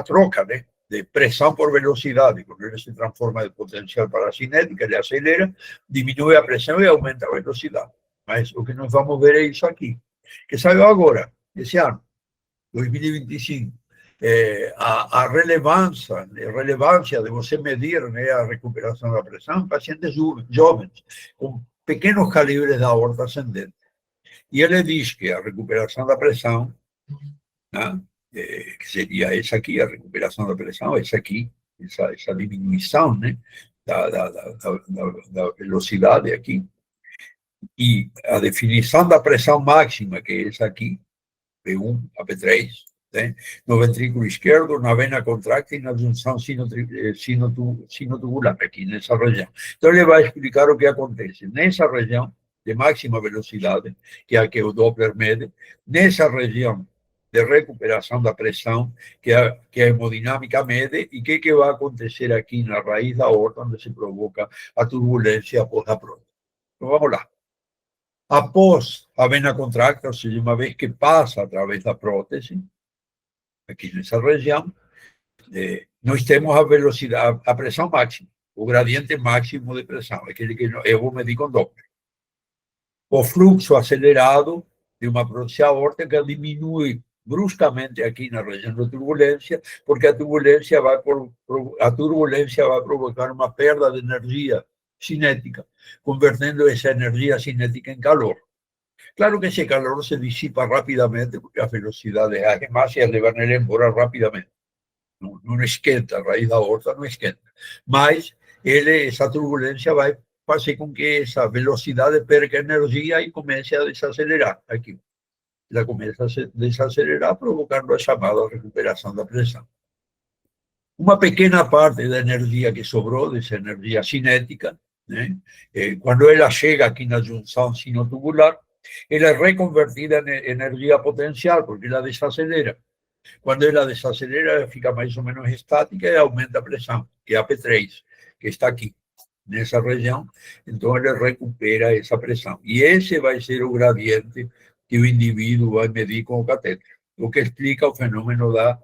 troca, né? De pressão por velocidade. Quando ele se transforma de potencial para a cinética, ele acelera, diminui a pressão e aumenta a velocidade. Mas o que nós vamos ver é isso aqui, que saiu agora, esse ano. 2025, a relevância de você medir, né, a recuperação da pressão em pacientes jovens, com pequenos calibres da aorta ascendente. E ele diz que a recuperação da pressão, né, que seria essa aqui, a recuperação da pressão, essa aqui, essa diminuição, né, da velocidade aqui, e a definição da pressão máxima, que é essa aqui, P1 a P3, né? No ventrículo esquerdo, na vena contráctil e na junção sinotubular, aqui nessa região. Então, ele vai explicar o que acontece nessa região de máxima velocidade, que é a que o Doppler mede, nessa região de recuperação da pressão, que a hemodinâmica mede, e o que vai acontecer aqui na raiz da aorta, onde se provoca a turbulência após a prótese. Então, vamos lá. Após a vena contráctil, ou seja, uma vez que passa através da prótese, aqui nessa região, nós temos a velocidade, a pressão máxima, o gradiente máximo de pressão, aquele que eu vou medir com Doppler. O fluxo acelerado de uma prótese aórtica diminui bruscamente aqui na região da turbulência, porque a turbulência vai provocar uma perda de energia cinética, convertendo essa energia cinética em calor. Claro que esse calor se dissipa rapidamente, porque as velocidades, as hemácias levam ele embora rapidamente. Não esquenta, a raiz da aorta não esquenta. Mas essa turbulência vai fazer com que essa velocidade perca energia e comece a desacelerar aqui. Ela começa a desacelerar, provocando a chamada recuperação da pressão. Uma pequena parte da energia que sobrou, dessa energia cinética, né, quando ela chega aqui na junção sinotubular, ela é reconvertida em energia potencial, porque ela desacelera. Quando ela desacelera, ela fica mais ou menos estática e aumenta a pressão, que é a P3, que está aqui, nessa região. Então, ele recupera essa pressão. E esse vai ser o gradiente que o indivíduo vai medir com o catéter, o que explica o fenômeno da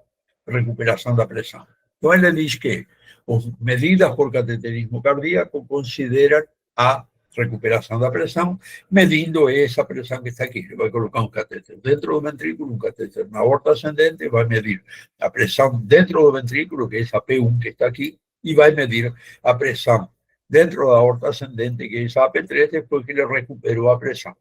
recuperação da pressão. Então, ele diz que as medidas por cateterismo cardíaco consideram a recuperação da pressão, medindo essa pressão que está aqui. Ele vai colocar um catéter dentro do ventrículo, um catéter na aorta ascendente, vai medir a pressão dentro do ventrículo, que é essa P1 que está aqui, e vai medir a pressão dentro da aorta ascendente, que é essa P3, depois que ele recuperou a pressão.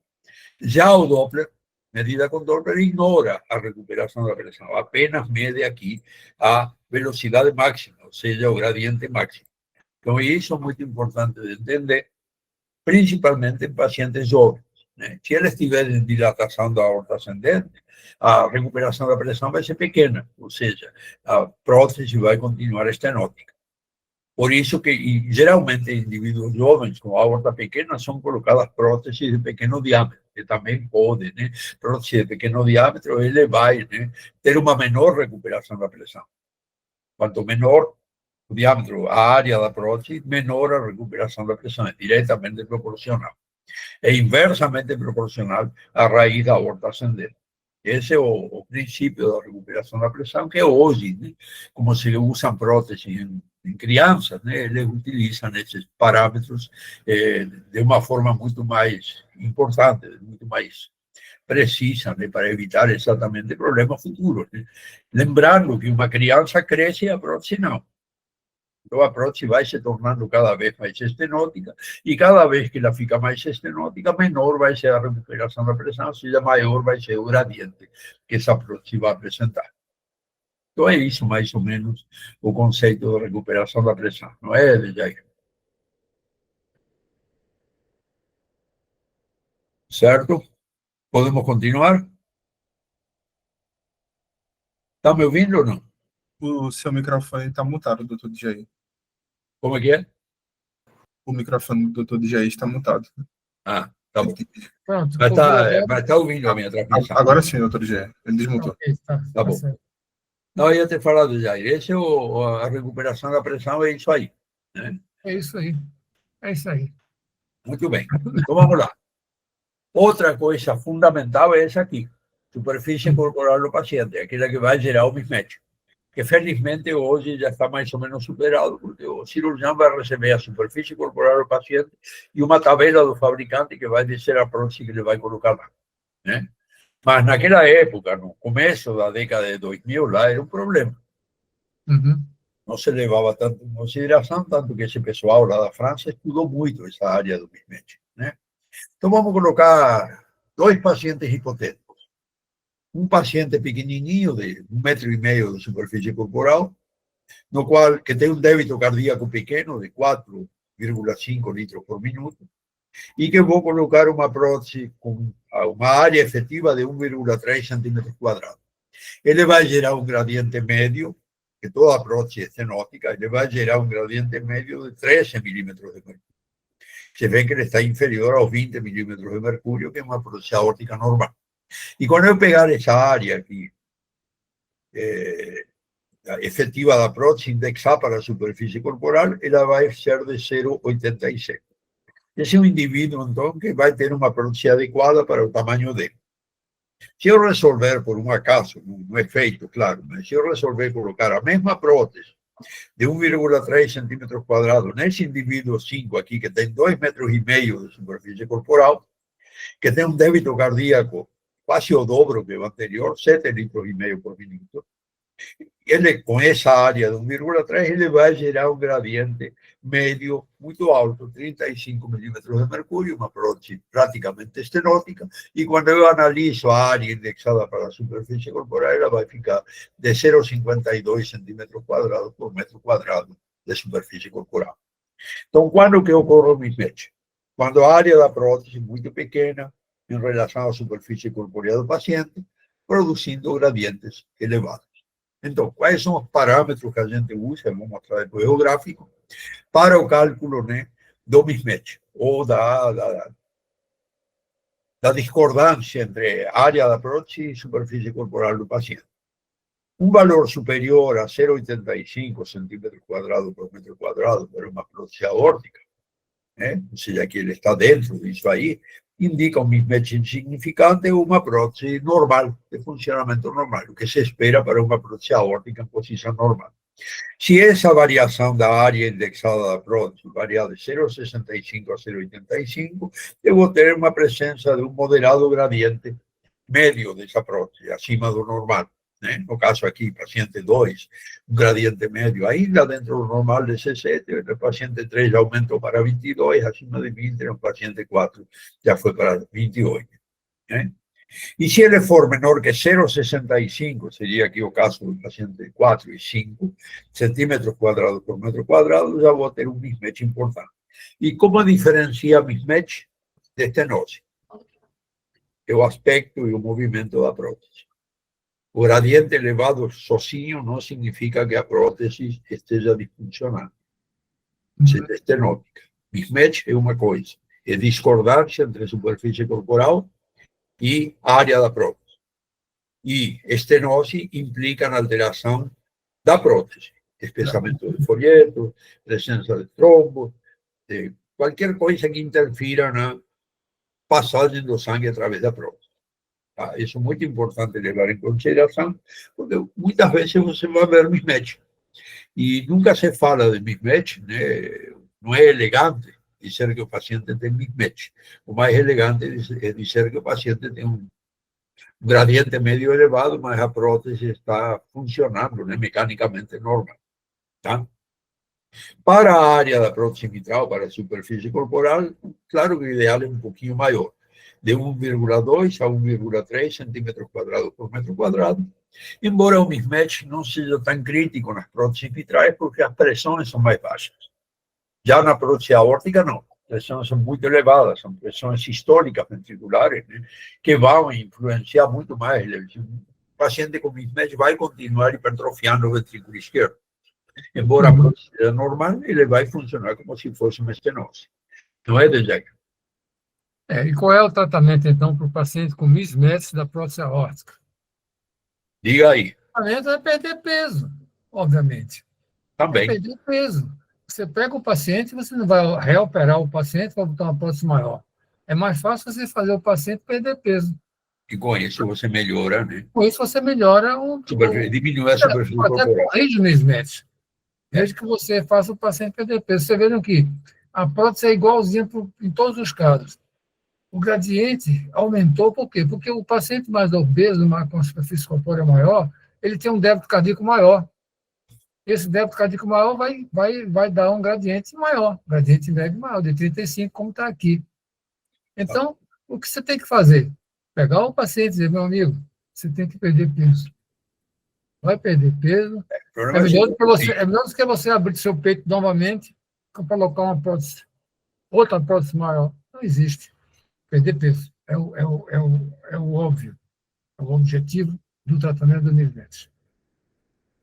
Já o Doppler, medida com Doppler, ignora a recuperação da pressão, apenas mede aqui a velocidade máxima, ou seja, o gradiente máximo. Então, isso é muito importante de entender, principalmente em pacientes jovens, né? Se eles tiverem dilatação da aorta ascendente, a recuperação da pressão vai ser pequena, ou seja, a prótese vai continuar estenótica. Por isso que, geralmente, indivíduos jovens com aorta pequena são colocadas próteses de pequeno diâmetro, que também pode, né? Prótese de pequeno diâmetro, ele vai, né, ter uma menor recuperação da pressão. Quanto menor o diâmetro, a área da prótese, menor a recuperação da pressão, é diretamente proporcional. É inversamente proporcional à raiz da aorta ascendente. Esse é o princípio da recuperação da pressão, que hoje, né, como se usam próteses em crianças, né, eles utilizam esses parâmetros de uma forma muito mais importante, muito mais precisa, né, para evitar exatamente problemas futuros. Né? Lembrando que uma criança cresce e a prótese não. Então a prótese vai se tornando cada vez mais estenótica e cada vez que ela fica mais estenótica, menor vai ser a recuperação da pressão, ou seja, maior vai ser o gradiente que essa prótese vai apresentar. Então é isso mais ou menos o conceito de recuperação da pressão, não é, Jair? Certo? Podemos continuar? Está me ouvindo ou não? O seu microfone está mutado, doutor Djair. Como é que é? O microfone do doutor Djair está mutado. Ah, tá bom. Pronto. Mas tá ouvindo a minha transmissão? Agora sim, doutor Djair. Ele desmutou. Ok, Tá bom. certo. Não, eu ia ter falado, Jair, esse é a recuperação da pressão, é isso aí. Né? É isso aí. É isso aí. Muito bem. Então vamos lá. Outra coisa fundamental é essa aqui, superfície corporal do paciente, aquela que vai gerar o mismatch, que felizmente hoje já está mais ou menos superado, porque o cirurgião vai receber a superfície corporal do paciente e uma tabela do fabricante que vai dizer a prótese que ele vai colocar lá. Né? Mas naquela época, no começo da década de 2000, lá era um problema. Uhum. Não se levava tanto em consideração, tanto que esse pessoal lá da França estudou muito essa área do mismatch. Né? Então vamos colocar dois pacientes hipotéticos. Um paciente pequenininho, de 1,5 metro de superfície corporal, no qual que tem um débito cardíaco pequeno, de 4,5 litros por minuto, e que vou colocar uma prótese com uma área efetiva de 1,3 centímetros quadrados. Ele vai gerar um gradiente médio, que toda a prótese é estenótica, ele vai gerar um gradiente médio de 13 milímetros de mercúrio. Se vê que ele está inferior aos 20 milímetros de mercúrio, que é uma prótese aórtica normal. E quando eu pegar essa área aqui, efetiva da prótese, indexar para a superfície corporal, ela vai ser de 0,87. Esse é um indivíduo, então, que vai ter uma prótese adequada para o tamanho dele. Se eu resolver, por um acaso, não é feito, claro, mas se eu resolver colocar a mesma prótese de 1,3 centímetros quadrados nesse indivíduo 5 aqui, que tem 2,5 metros de superfície corporal, que tem um débito cardíaco quase o dobro que o anterior, 7,5 litros por minuto, ele, com essa área de 1,3, ele vai gerar um gradiente médio muito alto, 35 milímetros de mercúrio, uma prótese praticamente estenótica, e quando eu analiso a área indexada para a superfície corporal, ela vai ficar de 0,52 centímetros quadrados por metro quadrado de superfície corporal. Então, quando que ocorre o mismatch? Quando a área da prótese é muito pequena em relação à superfície corporal do paciente, produzindo gradientes elevados. Então, quais são os parâmetros que a gente usa, vou mostrar depois o gráfico, para o cálculo, né, do mismatch, ou da discordância entre área da prótese e superfície corporal do paciente. Um valor superior a 0,85 centímetros quadrados por metro quadrado para uma prótese aórtica, né, ou seja, que ele está dentro disso aí, indica um mismatch insignificante ou uma prótese normal, de funcionamento normal, o que se espera para uma prótese aórtica em posição normal. Se essa variação da área indexada da prótese variar de 0,65 a 0,85, eu vou ter uma presença de um moderado gradiente médio dessa prótese, acima do normal. Né? No caso aqui, paciente 2, um gradiente médio ainda dentro do normal de 17, no paciente 3 já aumentou para 22, acima de 20, no paciente 4 já foi para 28. Né? E se ele for menor que 0,65, seria aqui o caso do paciente 4 e 5 centímetros quadrados por metro quadrado, já vou ter um mismatch importante. E como diferencia mismatch de estenose? É o aspecto e o movimento da prótese. O gradiente elevado sozinho não significa que a prótese esteja disfuncional, seja estenótica. Mismatch é uma coisa, é discordância entre a superfície corporal e área da prótese. E estenose implica na alteração da prótese, espessamento de folheto, presença de trombo, de qualquer coisa que interfira na passagem do sangue através da prótese. Tá? Isso é muito importante levar em consideração, porque muitas vezes você vai ver mismatch. E nunca se fala de mismatch, né? Não é elegante dizer que o paciente tem mismatch. O mais elegante é dizer que o paciente tem um gradiente médio elevado, mas a prótese está funcionando, né, mecanicamente normal. Tá? Para a área da prótese mitral, para a superfície corporal, claro que o ideal é um pouquinho maior, de 1,2 a 1,3 centímetros quadrados por metro quadrado, embora o mismatch não seja tão crítico nas próteses mitrais, porque as pressões são mais baixas. Já na prótese aórtica, não. As pressões são muito elevadas, são pressões sistólicas ventriculares, né, que vão influenciar muito mais. O paciente com mismatch vai continuar hipertrofiando o ventrículo esquerdo. Embora a prótese seja normal, ele vai funcionar como se fosse uma estenose. Não é, Dejac? E qual é o tratamento, então, para o paciente com mismatch da prótese aórtica? Diga aí. O tratamento é perder peso, obviamente. Também. Perder peso. Você pega o paciente, você não vai reoperar o paciente para botar uma prótese maior. É mais fácil você fazer o paciente perder peso. E com isso você melhora, né? Com isso você melhora diminui a superfície até corporal. corrige o mismatch. Desde que você faça o paciente perder peso. Você vejam que a prótese é igualzinha em todos os casos. O gradiente aumentou por quê? Porque o paciente mais obeso, com a superfície corpórea maior, ele tem um débito cardíaco maior. Esse débito cardíaco maior vai dar um gradiente maior, gradiente médio maior, de 35, como está aqui. Então, o que você tem que fazer? Pegar o paciente e dizer, meu amigo, você tem que perder peso. Vai perder peso. É melhor do que você abrir seu peito novamente para colocar uma prótese, outra prótese maior. Não existe. Perder peso é o óbvio, é o objetivo do tratamento do mismatch.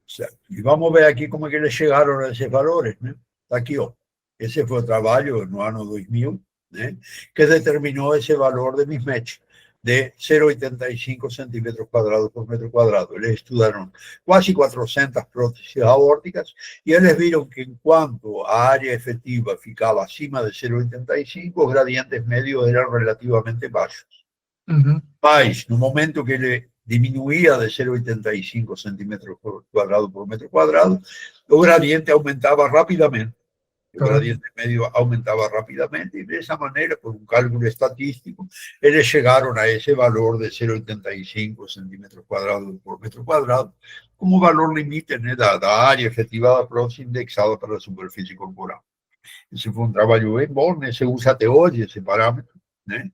Certo. E vamos ver aqui como é que eles chegaram a esses valores, né? Está aqui, ó. Esse foi o trabalho no ano 2000, né? Que determinou esse valor de mismatch de 0,85 centímetros quadrados por metro quadrado. Eles estudaram quase 400 próteses aórticas e eles viram que enquanto a área efetiva ficava acima de 0,85, os gradientes médios eram relativamente baixos. Mas, no momento que ele diminuía de 0,85 centímetros quadrados por metro quadrado, o gradiente aumentava rapidamente. O gradiente médio aumentava rapidamente e, dessa maneira, por um cálculo estatístico, eles chegaram a esse valor de 0,85 centímetros quadrados por metro quadrado como valor limite, né, da área efetiva da prótese indexada para a superfície corporal. Esse foi um trabalho bem bom, né? Se usa até hoje esse parâmetro, né?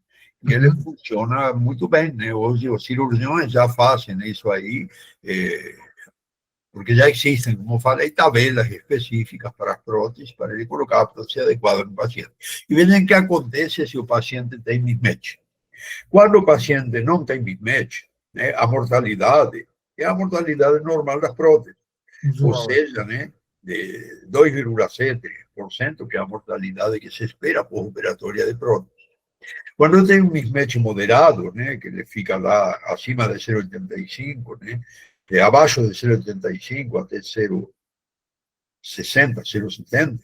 E ele funciona muito bem, né? Hoje os cirurgiões já fazem isso aí, porque já existem, como falei, tabelas específicas para as próteses, para ele colocar a prótese adequada no paciente. E vejam o que acontece se o paciente tem mismatch. Quando o paciente não tem mismatch, né, a mortalidade é a mortalidade normal das próteses, ou seja, né, de 2,7%, que é a mortalidade que se espera pós-operatória de prótese. Quando tem um mismatch moderado, né, que ele fica lá acima de 0,85, né, abaixo de 0,85 até 0,60, 0,70,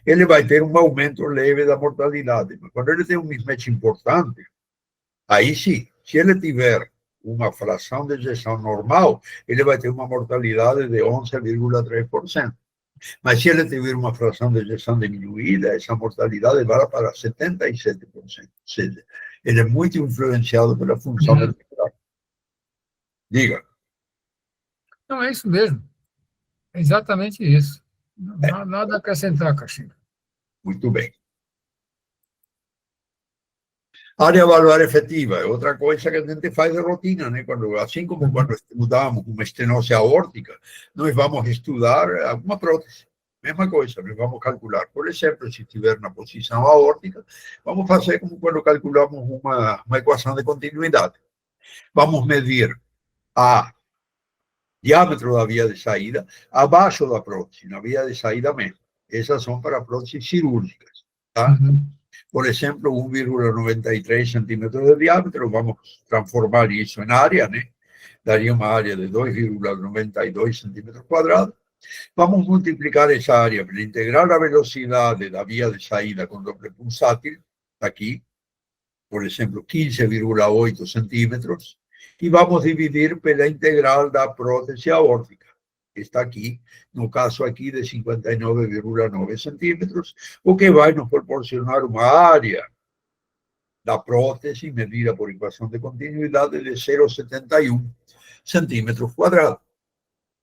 ele vai ter um aumento leve da mortalidade. Mas quando ele tem um mismatch importante, aí sim, se ele tiver uma fração de ejeção normal, ele vai ter uma mortalidade de 11,3%. Mas se ele tiver uma fração de ejeção diminuída, essa mortalidade vai para 77%. Ou seja, ele é muito influenciado pela função ventricular. Diga. Não, é isso mesmo. É exatamente isso. Nada a acrescentar, Caxinha. Muito bem. Área valvar efetiva é outra coisa que a gente faz de rotina, né? Assim como quando estudamos uma estenose aórtica, nós vamos estudar alguma prótese. Mesma coisa, nós vamos calcular. Por exemplo, se estiver na posição aórtica, vamos fazer como quando calculamos uma equação de continuidade. Vamos medir a diâmetro da via de saída abaixo da prótese, na via de saída mesmo. Essas são para próteses cirúrgicas, tá? Por exemplo, 1,93 centímetros de diâmetro, vamos transformar isso em área, né? Daria uma área de 2,92 centímetros quadrados. Vamos multiplicar essa área para integrar a velocidade da via de saída com doble pulsátil, aqui, por exemplo, 15,8 centímetros, e vamos dividir pela integral da prótese aórtica, que está aqui, no caso aqui de 59,9 centímetros, o que vai nos proporcionar uma área da prótese medida por equação de continuidade de 0,71 centímetros quadrados.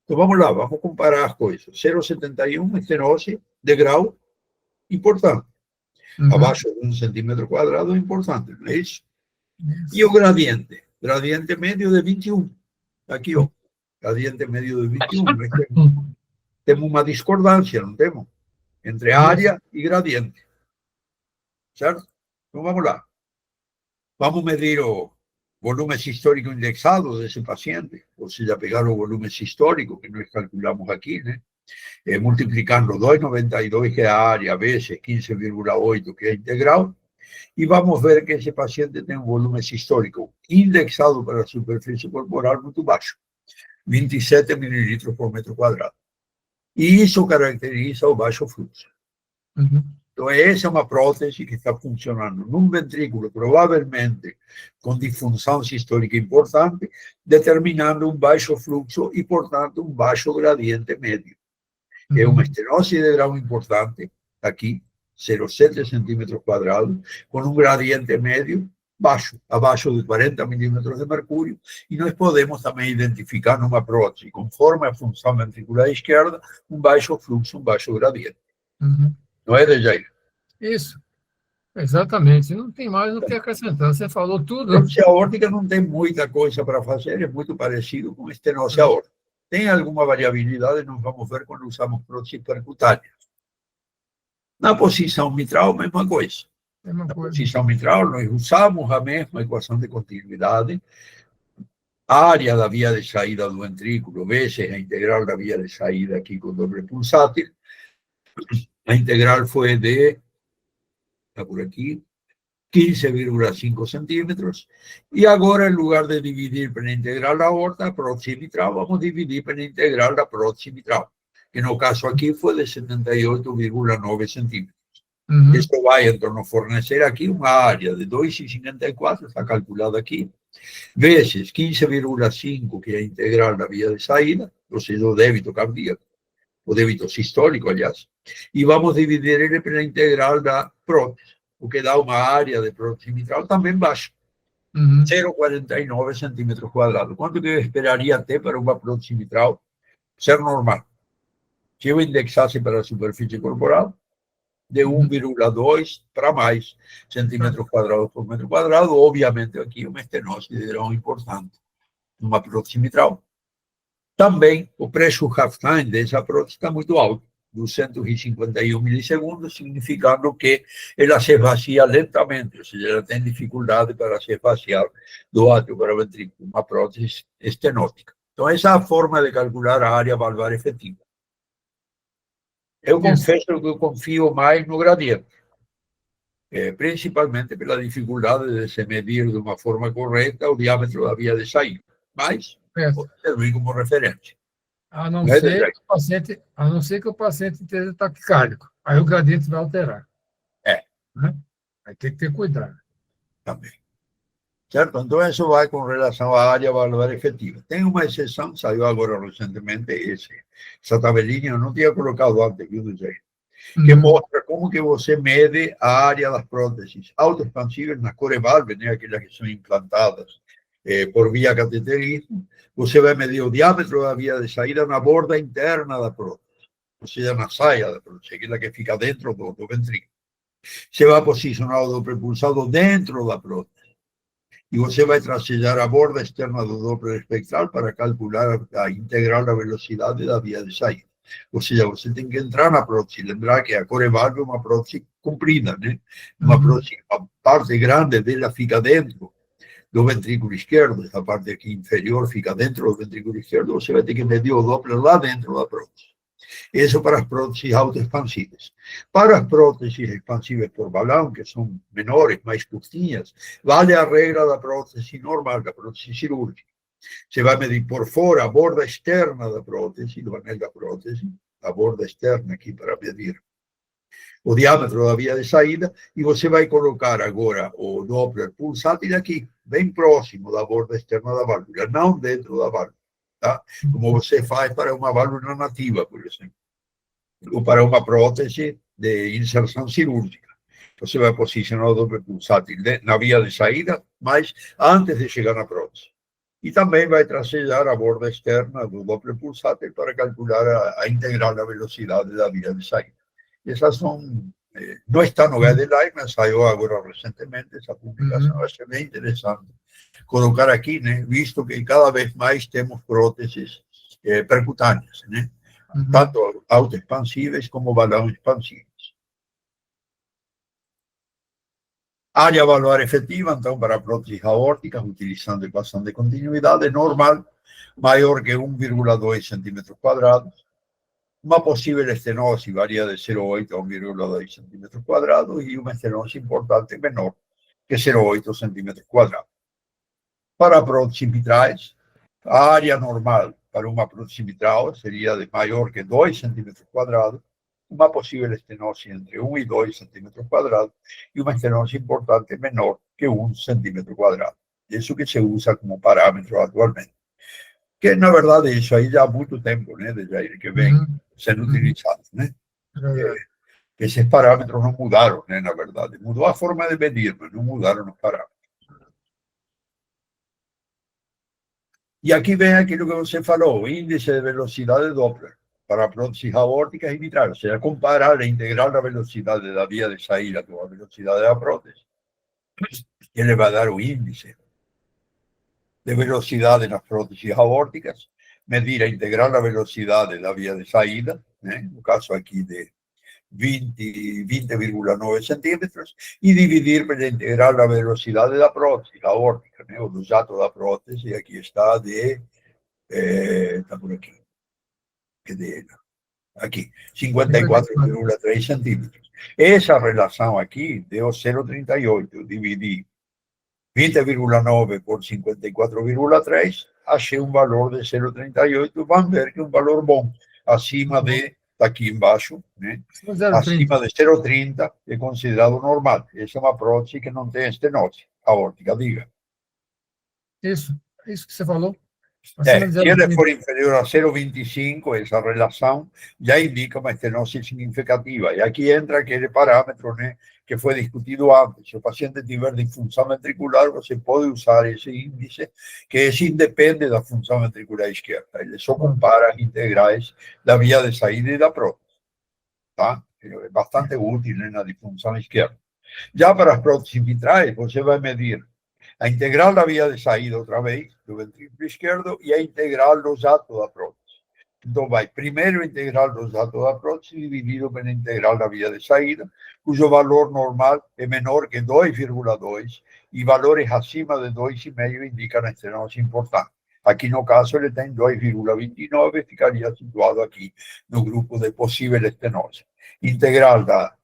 Então vamos lá, vamos comparar as coisas. 0,71 estenose de grau importante. Abaixo de 1 centímetro quadrado importante, não é isso? E o gradiente? Gradiente médio de 21. Aqui, ó. Gradiente médio de 21. Temos uma discordância, não temos? Entre área e gradiente. Certo? Então vamos lá. Vamos medir o volumes históricos indexados desse paciente, ou seja, pegar o volumes históricos que nós calculamos aqui, né? Multiplicando 2,92, que é a área, vezes 15,8, que é a integral, e vamos ver que esse paciente tem um volume histórico indexado para a superfície corporal muito baixo, 27 mililitros por metro quadrado. E isso caracteriza o baixo fluxo. Então, essa é uma prótese que está funcionando num ventrículo, provavelmente com disfunção sistólica importante, determinando um baixo fluxo e, portanto, um baixo gradiente médio. É uma estenose de grau importante, aqui, 0,7 centímetros quadrados, com um gradiente médio baixo, abaixo de 40 milímetros de mercúrio, e nós podemos também identificar numa prótese, conforme a função ventricular esquerda, um baixo fluxo, um baixo gradiente. Não é, Dejair? Isso, exatamente. Não tem mais o que acrescentar. Você falou tudo. Estenose aórtica não tem muita coisa para fazer, é muito parecido com estenose aórtica. Tem alguma variabilidade, nós vamos ver quando usamos próteses percutâneas. Na posição mitral, mesma coisa. Na posição mitral, nós usamos a mesma equação de continuidade, a área da via de saída do ventrículo, vezes a integral da via de saída aqui com doble pulsátil. A integral foi de, está por aqui, 15,5 centímetros, e agora, em lugar de dividir pela integral da aorta, prótese mitral, vamos dividir pela integral da prótese mitral, que no caso aqui foi de 78,9 centímetros. Isso vai, então, nos fornecer aqui uma área de 2,54, está calculada aqui, vezes 15,5, que é a integral da via de saída, ou seja, o débito cardíaco, o débito sistólico, aliás, e vamos dividir ele pela integral da prótese, o que dá uma área de prótese mitral também baixa, 0,49 centímetros quadrados. Quanto que eu esperaria ter para uma prótese mitral ser normal? Se eu indexasse para a superfície corporal, de 1,2 para mais centímetros quadrados por metro quadrado, obviamente aqui uma estenose de grau importante, uma prótese mitral. Também o pressure half time dessa prótese está muito alto, 251 milissegundos, significando que ela se esvazia lentamente, ou seja, ela tem dificuldade para se esvaziar do átrio para o ventrículo, uma prótese estenótica. Então, essa é a forma de calcular a área valvar efetiva. Eu confesso que eu confio mais no gradiente, principalmente pela dificuldade de se medir de uma forma correta o diâmetro da via de saída, mas pode servir como referência. A não ser que o paciente esteja taquicárdico. Aí o gradiente vai alterar. Né? Aí tem que ter cuidado. Também. Certo? Então, isso vai com relação à área valvar efetiva. Tem uma exceção, saiu agora recentemente, essa tabelinha, eu não tinha colocado antes, viu, DJ? Que mostra como que você mede a área das próteses autoexpansíveis nas corevalves, né, aquelas que são implantadas por via cateterismo. Você vai medir o diâmetro da via de saída na borda interna da prótese, ou seja, na saia da prótese, aquela que fica dentro do ventrículo. Você vai posicionar o Doppler pulsado dentro da prótese. E você vai tracejar a borda externa do Doppler espectral para calcular a integral da velocidade da via de saída. Ou seja, você tem que entrar na prótese, lembrar que a corevalve é uma prótese comprida, né? Uma prótese, a parte grande dela fica dentro do ventrículo esquerdo, essa parte aqui inferior fica dentro do ventrículo esquerdo, você vai ter que medir o Doppler lá dentro da prótese. Isso para as próteses autoexpansivas. Para as próteses expansivas por balão, que são menores, mais curtinhas, vale a regra da prótese normal, da prótese cirúrgica. Você vai medir por fora a borda externa da prótese, do anel da prótese, a borda externa aqui para medir o diâmetro da via de saída, e você vai colocar agora o Doppler pulsátil aqui, bem próximo da borda externa da válvula, não dentro da válvula, tá? Como você faz para uma válvula nativa, por exemplo, ou para uma prótese de inserção cirúrgica. Você vai posicionar o Doppler pulsátil na via de saída, mas antes de chegar na prótese. E também vai tracejar a borda externa do Doppler pulsátil para calcular a integral da velocidade da via de saída. Essas são, não está no guideline, mas saiu agora recentemente essa publicação. Acho bem interessante colocar aqui, né, visto que cada vez mais temos próteses percutâneas, né, tanto autoexpansíveis como balão expansíveis. Área valor efetiva, então, para próteses aórticas, utilizando equação de continuidade normal, maior que 1,2 centímetros quadrados. Uma possível estenose varia de 0,8 a 1,2 centímetros quadrados e uma estenose importante menor que 0,8 centímetros quadrados. Para próteses mitrais, a área normal para uma prótese mitral seria de maior que 2 centímetros quadrados, uma possível estenose entre 1 e 2 centímetros quadrados e uma estenose importante menor que 1 centímetro quadrado. Isso que se usa como parâmetro atualmente. Que, na verdade, isso aí já há muito tempo, né, que vem sendo utilizado, né? Esses parâmetros não mudaram, né, na verdade. Mudou a forma de medir, mas não mudaram os parâmetros. E aqui vem aquilo que você falou, o índice de velocidade Doppler para próteses aórticas e mitrais. Ou seja, comparar a integral da velocidade da via de saída com a velocidade da prótese. Ele vai dar o índice de velocidade nas próteses aórticas, medir a integral da velocidade da via de saída, né, no caso aqui de 20,9 centímetros, e dividir pela integral da velocidade da prótese aórtica, né, o do jato da prótese, aqui está está por aqui, aqui, 54,3 centímetros. Essa relação aqui deu 0,38, eu dividi 20,9 por 54,3, achei um valor de 0,38, vamos ver que é um valor bom, acima de, está aqui embaixo, né? Acima de 0,30 é considerado normal. Essa é uma prótese que não tem estenose aórtica, diga. Isso que você falou. Se ele for inferior a 0,25, essa relação já indica uma estenose significativa. E aqui entra aquele parâmetro, né, que foi discutido antes. Se o paciente tiver disfunção ventricular, você pode usar esse índice, que esse independe da função ventricular esquerda. Ele só compara as integrais da via de saída e da prótese. Tá? É bastante útil, né, na disfunção esquerda. Já para as próteses mitrais, você vai medir a integral da via de saída outra vez, do ventrículo esquerdo, e a integral do jato da prótese. Então vai primeiro a integral do jato da prótese dividido pela integral da via de saída, cujo valor normal é menor que 2,2 e valores acima de 2,5 indicam a estenose importante. Aqui no caso ele tem 2,29, ficaria situado aqui no grupo de possível estenose. Integral da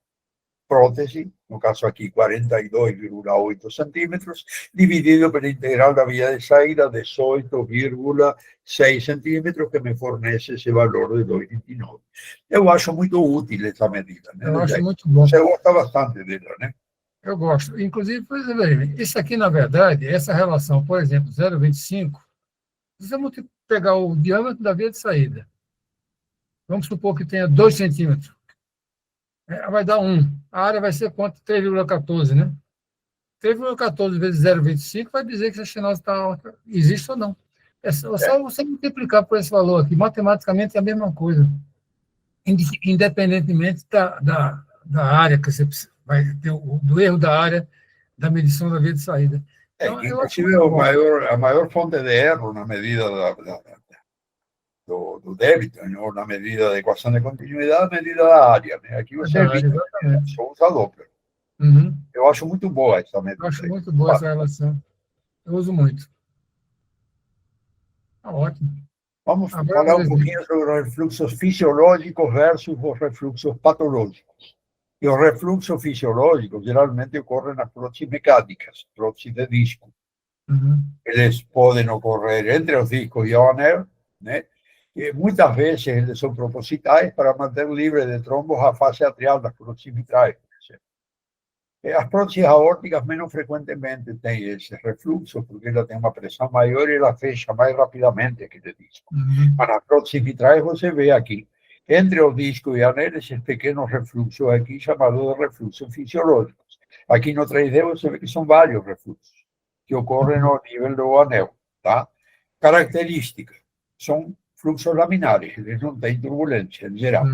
prótese, no caso aqui 42,8 centímetros, dividido pela integral da via de saída, 18,6 centímetros, que me fornece esse valor de 2,29. Eu acho muito útil essa medida, né? Eu acho muito bom. Você gosta bastante dela, né? Eu gosto. Inclusive, por exemplo, isso aqui, na verdade, essa relação, por exemplo, 0,25, se você pegar o diâmetro da via de saída, vamos supor que tenha 2 centímetros, vai dar 1. A área vai ser quanto? 3,14, né? 3,14 vezes 0,25 vai dizer que essa estenose existe ou não. É só você multiplicar por esse valor aqui. Matematicamente é a mesma coisa. Independentemente da área que você vai ter, do erro da área da medição da via de saída. Então, inclusive, a maior fonte de erro na medida do débito, ou na medida da equação de continuidade, a medida da área, né? Aqui você só usa Doppler. Eu acho muito boa essa medida. Eu acho muito boa essa relação. Eu uso muito. Tá ótimo. Vamos Agora, falar um Luiz, pouquinho sobre os refluxos fisiológicos versus os refluxos patológicos. E os refluxos fisiológicos geralmente ocorrem nas próteses mecânicas, próteses de disco. Eles podem ocorrer entre os discos e o anel, né? E muitas vezes eles são propositais para manter livre de trombos a face atrial das próteses mitrais. As próteses aórticas menos frequentemente têm esse refluxo, porque ela tem uma pressão maior e ela fecha mais rapidamente aquele disco. Mas nas próteses mitrais você vê aqui, entre o disco e a anel, esses pequenos refluxos aqui, chamados de refluxos fisiológicos. Aqui no 3D você vê que são vários refluxos que ocorrem no nível do anel, tá? Característica, são fluxos laminares, eles não têm turbulência em geral,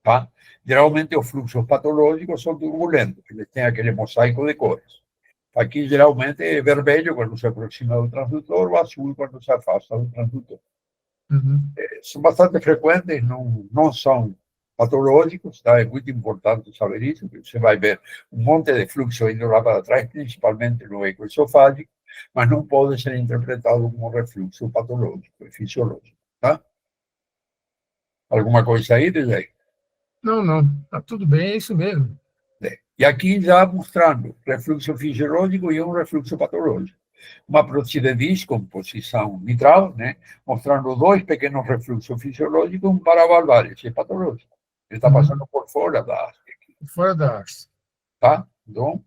tá? Geralmente os fluxos patológicos são turbulentos, eles têm aquele mosaico de cores. Aqui geralmente é vermelho quando se aproxima do transdutor ou azul quando se afasta do transdutor. São bastante frequentes, não são patológicos, tá? É muito importante saber isso, porque você vai ver um monte de fluxo indo lá para trás, principalmente no eco esofágico, mas não pode ser interpretado como refluxo patológico, fisiológico, tá? Alguma coisa aí, DJ? Não, está tudo bem, é isso mesmo. E aqui já mostrando refluxo fisiológico e um refluxo patológico. Uma prótese de disco com posição mitral, né? Mostrando dois pequenos refluxos fisiológicos, um paravalvar, esse é patológico. Ele está passando por fora da haste. Fora da haste. Tá? Então,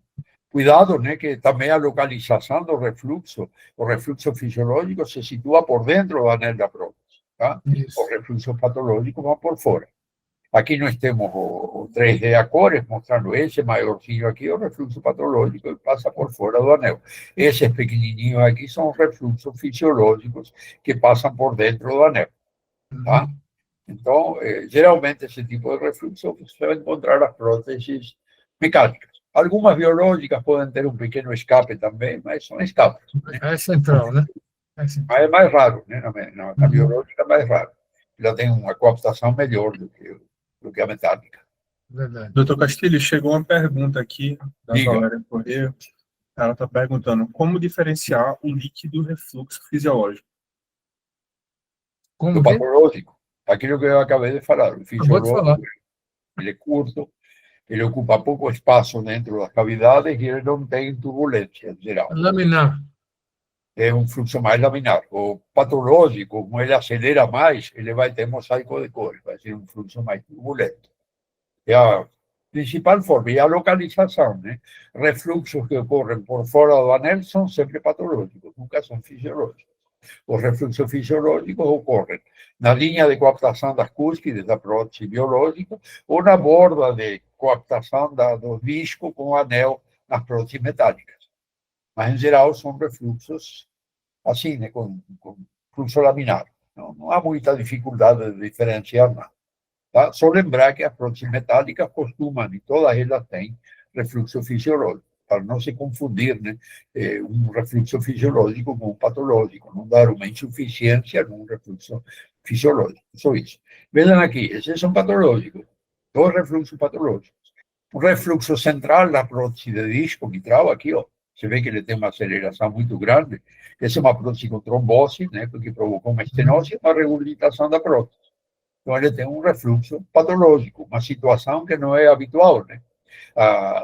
cuidado, né? Que também a localização do refluxo, o refluxo fisiológico se situa por dentro do anel da prótese. Tá? Os refluxos patológicos vão por fora. Aqui nós temos o 3D a cores, mostrando esse maiorzinho aqui, o refluxo patológico, que passa por fora do anel. Esses pequenininhos aqui são refluxos fisiológicos que passam por dentro do anel. Tá? Então, geralmente, esse tipo de refluxo você vai encontrar nas próteses mecânicas. Algumas biológicas podem ter um pequeno escape também, mas são escapes. Né? É central, né? Mas é mais raro, né? Na biológica é mais raro. Ela tem uma coaptação melhor do que a metálica. Verdade. Doutor Castilho, chegou uma pergunta aqui da Diga. Valéria Correia. Ela está perguntando como diferenciar o líquido refluxo fisiológico. Como Do patológico. Aquilo que eu acabei de falar. O fisiológico, ele é curto, ele ocupa pouco espaço dentro das cavidades e ele não tem turbulência em geral. Laminar. É um fluxo mais laminar. O patológico, como ele acelera mais, ele vai ter mosaico de cores, vai ser um fluxo mais turbulento. É a principal forma. E a localização, né? Refluxos que ocorrem por fora do anel são sempre patológicos, nunca são fisiológicos. Os refluxos fisiológicos ocorrem na linha de coaptação das cúspides da prótese biológica ou na borda de coaptação do disco com o anel nas próteses metálicas. Mas, em geral, são refluxos assim, né, com fluxo laminar. Não há muita dificuldade de diferenciar nada. Tá? Só lembrar que as próteses metálicas costumam, e todas elas têm, refluxo fisiológico, para não se confundir, né, um refluxo fisiológico com um patológico, não dar uma insuficiência num refluxo fisiológico. Só isso. Vejam aqui, esses são patológicos, dois refluxos patológicos. O refluxo central da prótese de disco mitral, aqui, ó, você vê que ele tem uma aceleração muito grande. Essa é uma prótese com trombose, né, que provocou uma estenose e uma regurgitação da prótese. Então, ele tem um refluxo patológico, uma situação que não é habitual, né?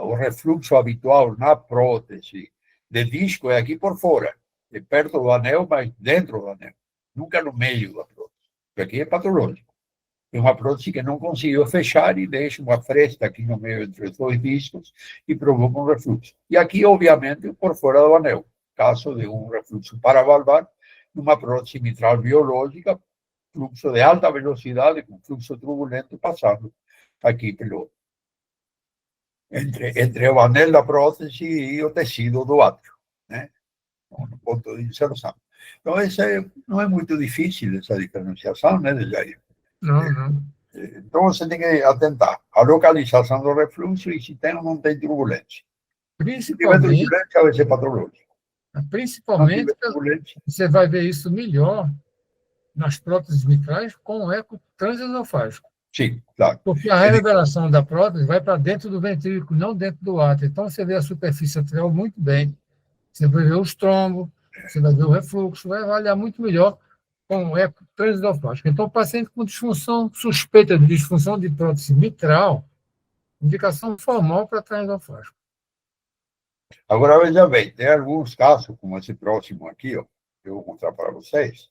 O refluxo habitual na prótese de disco é aqui por fora, é perto do anel, mas dentro do anel, nunca no meio da prótese. Aqui é patológico. É uma prótese que não conseguiu fechar e deixa uma fresta aqui no meio entre os dois discos e provoca um refluxo. E aqui, obviamente, por fora do anel, caso de um refluxo paravalvar, numa prótese mitral biológica, fluxo de alta velocidade, com fluxo turbulento passando aqui pelo entre o anel da prótese e o tecido do átrio, né? No ponto de inserção. Então, não é muito difícil essa diferenciação, né, Jair? Não. Então, você tem que atentar à localização do refluxo e se tem ou não tem turbulência. Se tiver turbulência, vai ser patológico. Principalmente, você vai ver isso melhor nas próteses mitrais com o eco transesofágico. Sim, claro. Porque a revelação da prótese vai para dentro do ventrículo, não dentro do átrio. Então, você vê a superfície atrial muito bem. Você vai ver os trombos, você vai ver o refluxo, vai avaliar muito melhor com eco transesofágico. Então, o paciente com disfunção, suspeita de disfunção de prótese mitral, indicação formal para transesofágico. Agora, veja bem, tem alguns casos, como esse próximo aqui, ó, que eu vou mostrar para vocês,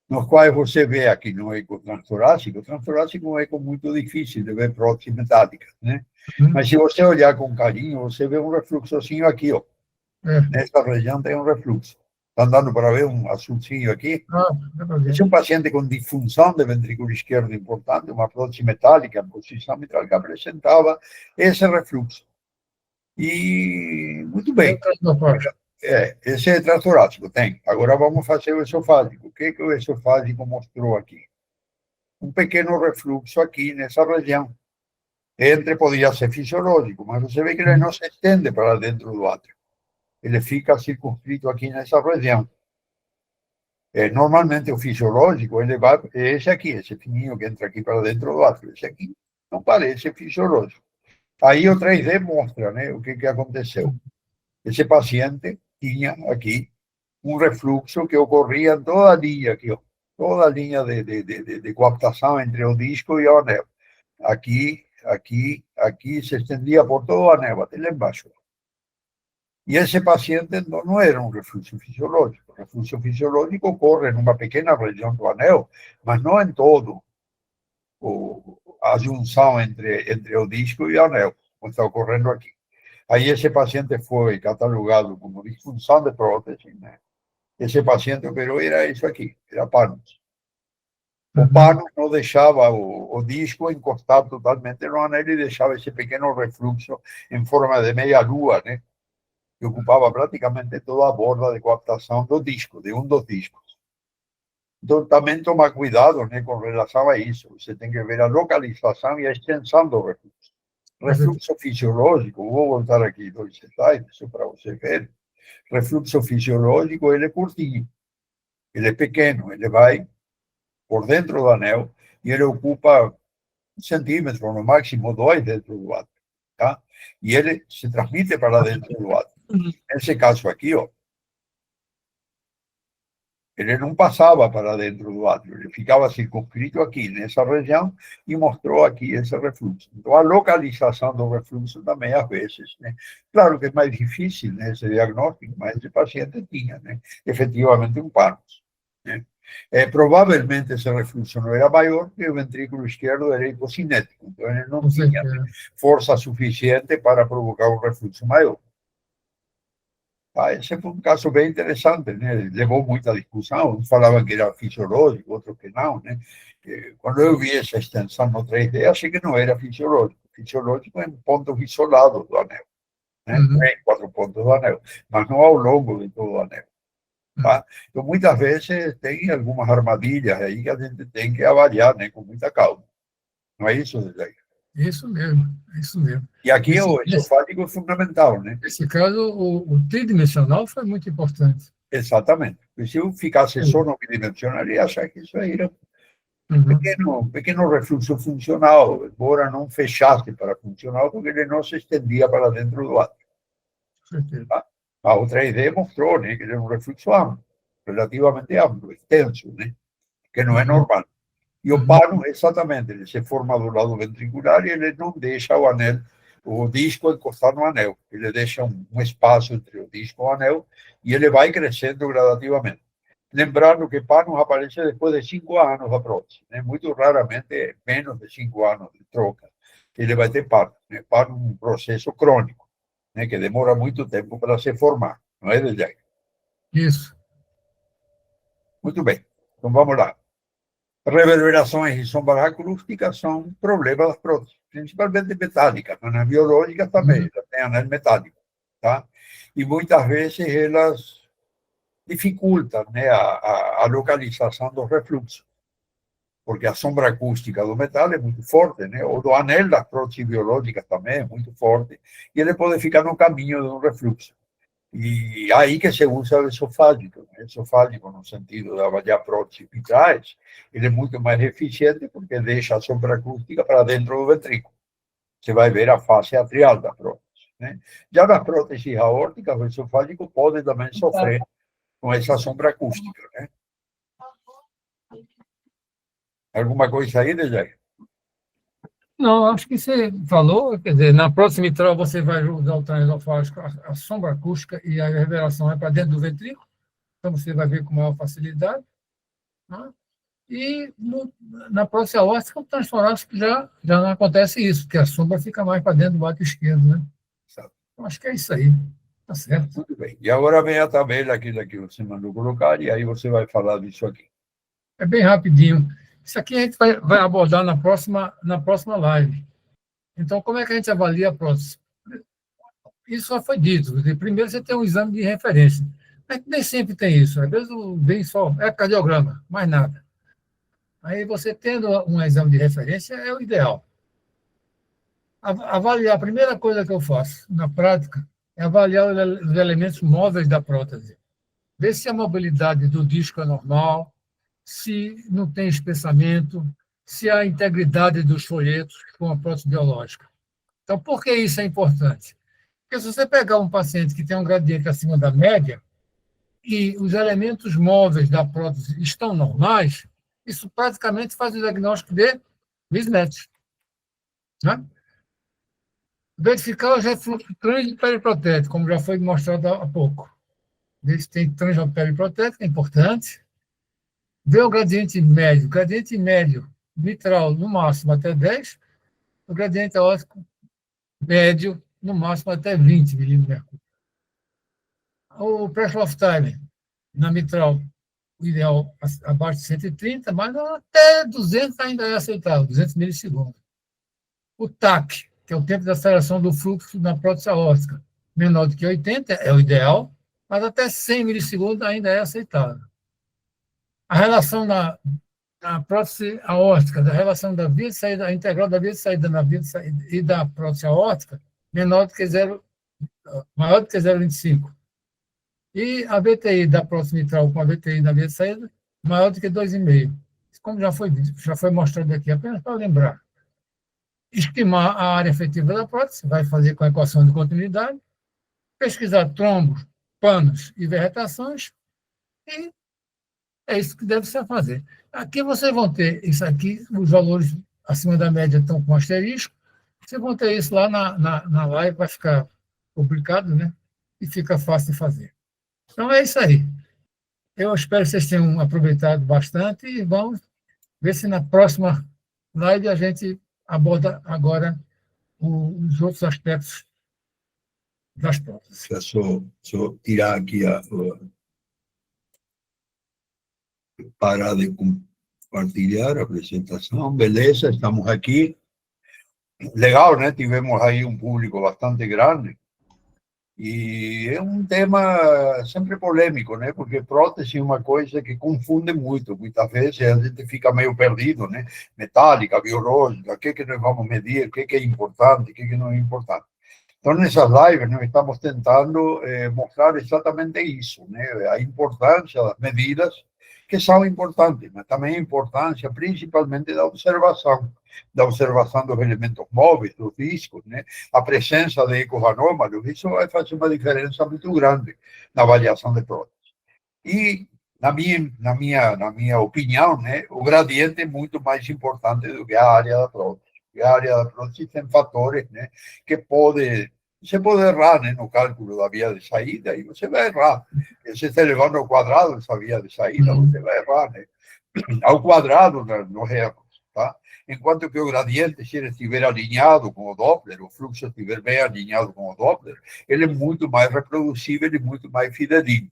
nos quais você vê aqui no eco transtorácico. O transtorácico é um eco muito difícil de ver prótese metálica, né? Mas se você olhar com carinho, você vê um refluxozinho aqui, ó. Nessa região tem um refluxo. Estão dando para ver um azulzinho aqui? Esse é um paciente com disfunção de ventrículo esquerdo importante, uma prótese metálica em posição mitral que apresentava esse refluxo. E muito bem. Esse é transtorácico, tem. Agora vamos fazer o esofágico. O que o esofágico mostrou aqui? Um pequeno refluxo aqui nessa região. Podia ser fisiológico, mas você vê que ele não se estende para dentro do átrio. Ele fica circunscrito aqui nessa região. Normalmente o fisiológico, ele vai, esse aqui, esse fininho que entra aqui para dentro do átrio. Esse aqui não parece fisiológico. Aí o 3D mostra, né, o que aconteceu. Esse paciente tinha aqui um refluxo que ocorria em toda a linha aqui, ó, toda a linha de coaptação entre o disco e o anel. Aqui se estendia por todo o anel, até lá embaixo. E esse paciente não era um refluxo fisiológico. O refluxo fisiológico ocorre em uma pequena região do anel, mas não em todo a junção entre o disco e o anel, como está ocorrendo aqui. Aí esse paciente foi catalogado como disfunção de prótese, né? Esse paciente operou, era isso aqui, era panos. O pano não deixava o disco encostar totalmente no anel e deixava esse pequeno refluxo em forma de meia-lua, né? Que ocupava praticamente toda a borda de coaptação do disco, de um dos discos. Então, também tomar cuidado, né, com relação a isso. Você tem que ver a localização e a extensão do refluxo. Refluxo fisiológico, vou voltar aqui 2 slides, só para você ver. Refluxo fisiológico, ele é curtinho, ele é pequeno, ele vai por dentro do anel e ele ocupa 1 centímetro, no máximo 2 dentro do átrio, tá? E ele se transmite para dentro do átrio. Nesse caso aqui, ó, ele não passava para dentro do átrio, ele ficava circunscrito aqui, nessa região, e mostrou aqui esse refluxo. Então, a localização do refluxo também, às vezes, né? Claro que é mais difícil, né, esse diagnóstico, mas esse paciente tinha, né, efetivamente um panos, né? Provavelmente esse refluxo não era maior que o ventrículo esquerdo era hipocinético, então ele não tinha força suficiente para provocar um refluxo maior. Esse foi um caso bem interessante, né? Levou muita discussão, uns falavam que era fisiológico, outros que não, né? Quando eu vi essa extensão no 3D, achei que não era fisiológico. Fisiológico é um ponto isolado do anel, né? 3, 4 pontos do anel, mas não ao longo de todo o anel. Tá? Então, muitas vezes tem algumas armadilhas aí que a gente tem que avaliar, né, com muita calma. Não é isso, Zé? Isso mesmo, isso mesmo. E aqui o esofágico é fundamental, né? Nesse caso, o tridimensional foi muito importante. Exatamente. Porque se eu ficasse só no bidimensional, ia achar que isso aí era um pequeno refluxo funcional, embora não fechasse para funcional, porque ele não se estendia para dentro do átrio. Tá? A outra ideia mostrou, né, que ele é um refluxo amplo, relativamente amplo, extenso, né? Que não é normal. E o pano, exatamente, ele se forma do lado ventricular e ele não deixa o anel, o disco encostar no anel. Ele deixa um espaço entre o disco e o anel e ele vai crescendo gradativamente. Lembrando que panos aparece depois de 5 anos da prótese, né? Muito raramente, menos de 5 anos de troca, ele vai ter pano. Né? Pano é um processo crônico, né? Que demora muito tempo para se formar, não é, Dejair? Isso. Muito bem, então vamos lá. Reverberações e sombras acústicas são problemas das próteses, principalmente metálicas, mas nas biológicas também, elas têm anel metálico, tá? E muitas vezes elas dificultam, né, a localização do refluxo, porque a sombra acústica do metal é muito forte, né? Ou do anel das próteses biológicas também é muito forte, e ele pode ficar no caminho de um refluxo. E aí que se usa o esofágico, né? Esofágico no sentido de avaliar próteses vitrais, ele é muito mais eficiente porque deixa a sombra acústica para dentro do ventrículo. Você vai ver a face atrial da prótese, né? Já nas próteses aórticas, o esofágico pode também sofrer com essa sombra acústica, né? Alguma coisa aí, Dejair? Não, acho que você falou, quer dizer, na próxima mitral você vai usar o transesofágico, a sombra acústica e a reverberação é para dentro do ventrículo, então você vai ver com maior facilidade. Né? E na próxima aórtica, o transtorácico já não acontece isso, porque a sombra fica mais para dentro do bato esquerdo, né? Então, acho que é isso aí, tá certo. Muito bem. E agora vem a tabela aqui que você mandou colocar, e aí você vai falar disso aqui. É bem rapidinho. Isso aqui a gente vai abordar na próxima live. Então, como é que a gente avalia a prótese? Isso já foi dito. Primeiro, você tem um exame de referência. Mas nem sempre tem isso. Às vezes vem só ecocardiograma, mais nada. Aí você tendo um exame de referência é o ideal. Avaliar, a primeira coisa que eu faço na prática é avaliar os elementos móveis da prótese. Ver se a mobilidade do disco é normal, se não tem espessamento, se há integridade dos folhetos com a prótese biológica. Então, por que isso é importante? Porque se você pegar um paciente que tem um gradiente acima da média e os elementos móveis da prótese estão normais, isso praticamente faz o diagnóstico de mismatch. Né? Verificar os refluxos transperiprotéticos, como já foi mostrado há pouco. Ver se tem transperiprotético, é importante. Ver o gradiente médio. O gradiente médio mitral, no máximo, até 10. O gradiente aórtico médio, no máximo, até 20 milímetros. O pressure of time, na mitral, o ideal abaixo de 130, mas até 200 ainda é aceitável, 200 milissegundos. O TAC, que é o tempo de aceleração do fluxo na prótese aórtica, menor do que 80, é o ideal, mas até 100 milissegundos ainda é aceitável. A relação na prótese aórtica, da relação da via de saída, a integral da via de saída na via de saída e da prótese aórtica, maior do que 0,25. E a VTI da prótese mitral com a VTI da via de saída, maior do que 2,5. Como já foi mostrado aqui, apenas para lembrar. Estimar a área efetiva da prótese, vai fazer com a equação de continuidade, pesquisar trombos, panos e verretações, e é isso que deve ser fazer. Aqui vocês vão ter isso aqui, os valores acima da média estão com asterisco, vocês vão ter isso lá na live, vai ficar publicado, né? E fica fácil de fazer. Então é isso aí. Eu espero que vocês tenham aproveitado bastante e vamos ver se na próxima live a gente aborda agora os outros aspectos das próteses. É só tirar aqui parar de compartilhar a apresentação. Beleza, estamos aqui. Legal, né? Tivemos aí um público bastante grande. E é um tema sempre polêmico, né? Porque prótese é uma coisa que confunde muito. Muitas vezes a gente fica meio perdido, né? Metálica, biológica, o que nós vamos medir, o que é importante, o que não é importante. Então, nessas lives, nós estamos tentando mostrar exatamente isso, né? A importância das medidas, que são importantes, mas também a importância, principalmente, da observação dos elementos móveis, dos discos, né? A presença de ecos anômalos, isso vai fazer uma diferença muito grande na avaliação de prótese. E, na minha opinião, né, o gradiente é muito mais importante do que a área da prótese. Porque a área da prótese tem fatores, né, que você pode errar, né, no cálculo da via de saída, e você vai errar. Se você está levando ao quadrado essa via de saída, você vai errar, né? Ao quadrado nos erros, tá? Enquanto que o gradiente, se ele estiver alinhado com o Doppler, o fluxo estiver bem alinhado com o Doppler, ele é muito mais reproduzível e muito mais fidedigno.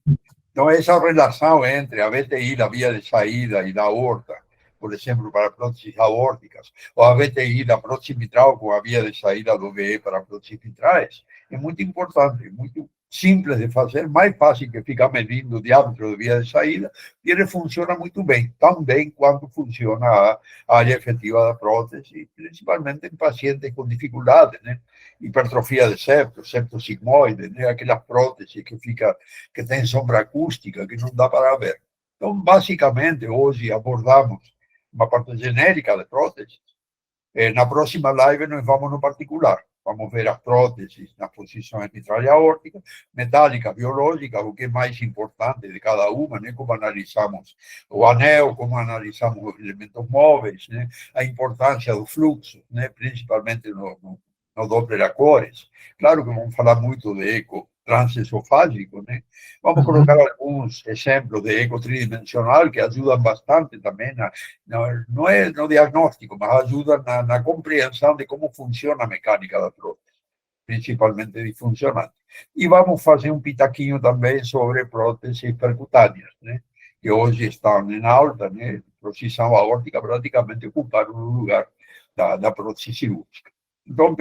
Então, essa relação entre a VTI da via de saída e da aorta, por exemplo, para próteses aórticas, ou a VTI da prótese mitral com a via de saída do VE para próteses mitrais, é muito importante, muito simples de fazer, mais fácil que ficar medindo o diâmetro de via de saída, e ele funciona muito bem, tão bem quanto funciona a área efetiva da prótese, principalmente em pacientes com dificuldades, né? Hipertrofia de septo sigmoide, né? Aquelas próteses que tem sombra acústica, que não dá para ver. Então, basicamente, hoje abordamos uma parte genérica de próteses. Na próxima live nós vamos no particular. Vamos ver as próteses nas posições mitral e aórtica, metálicas, biológicas, o que é mais importante de cada uma, né? Como analisamos o anel, como analisamos os elementos móveis, né? A importância do fluxo, né? Principalmente no Doppler a cores. Claro que vamos falar muito de eco transesofágico, né? Vamos colocar alguns exemplos de eco tridimensional que ajudam bastante também, não é no diagnóstico, mas ajudam na compreensão de como funciona a mecânica da prótese, principalmente disfuncionante. E vamos fazer um pitaquinho também sobre próteses percutâneas, né? Que hoje estão em alta, né? Procisão aórtica praticamente ocuparam o lugar da prótese cirúrgica. Então,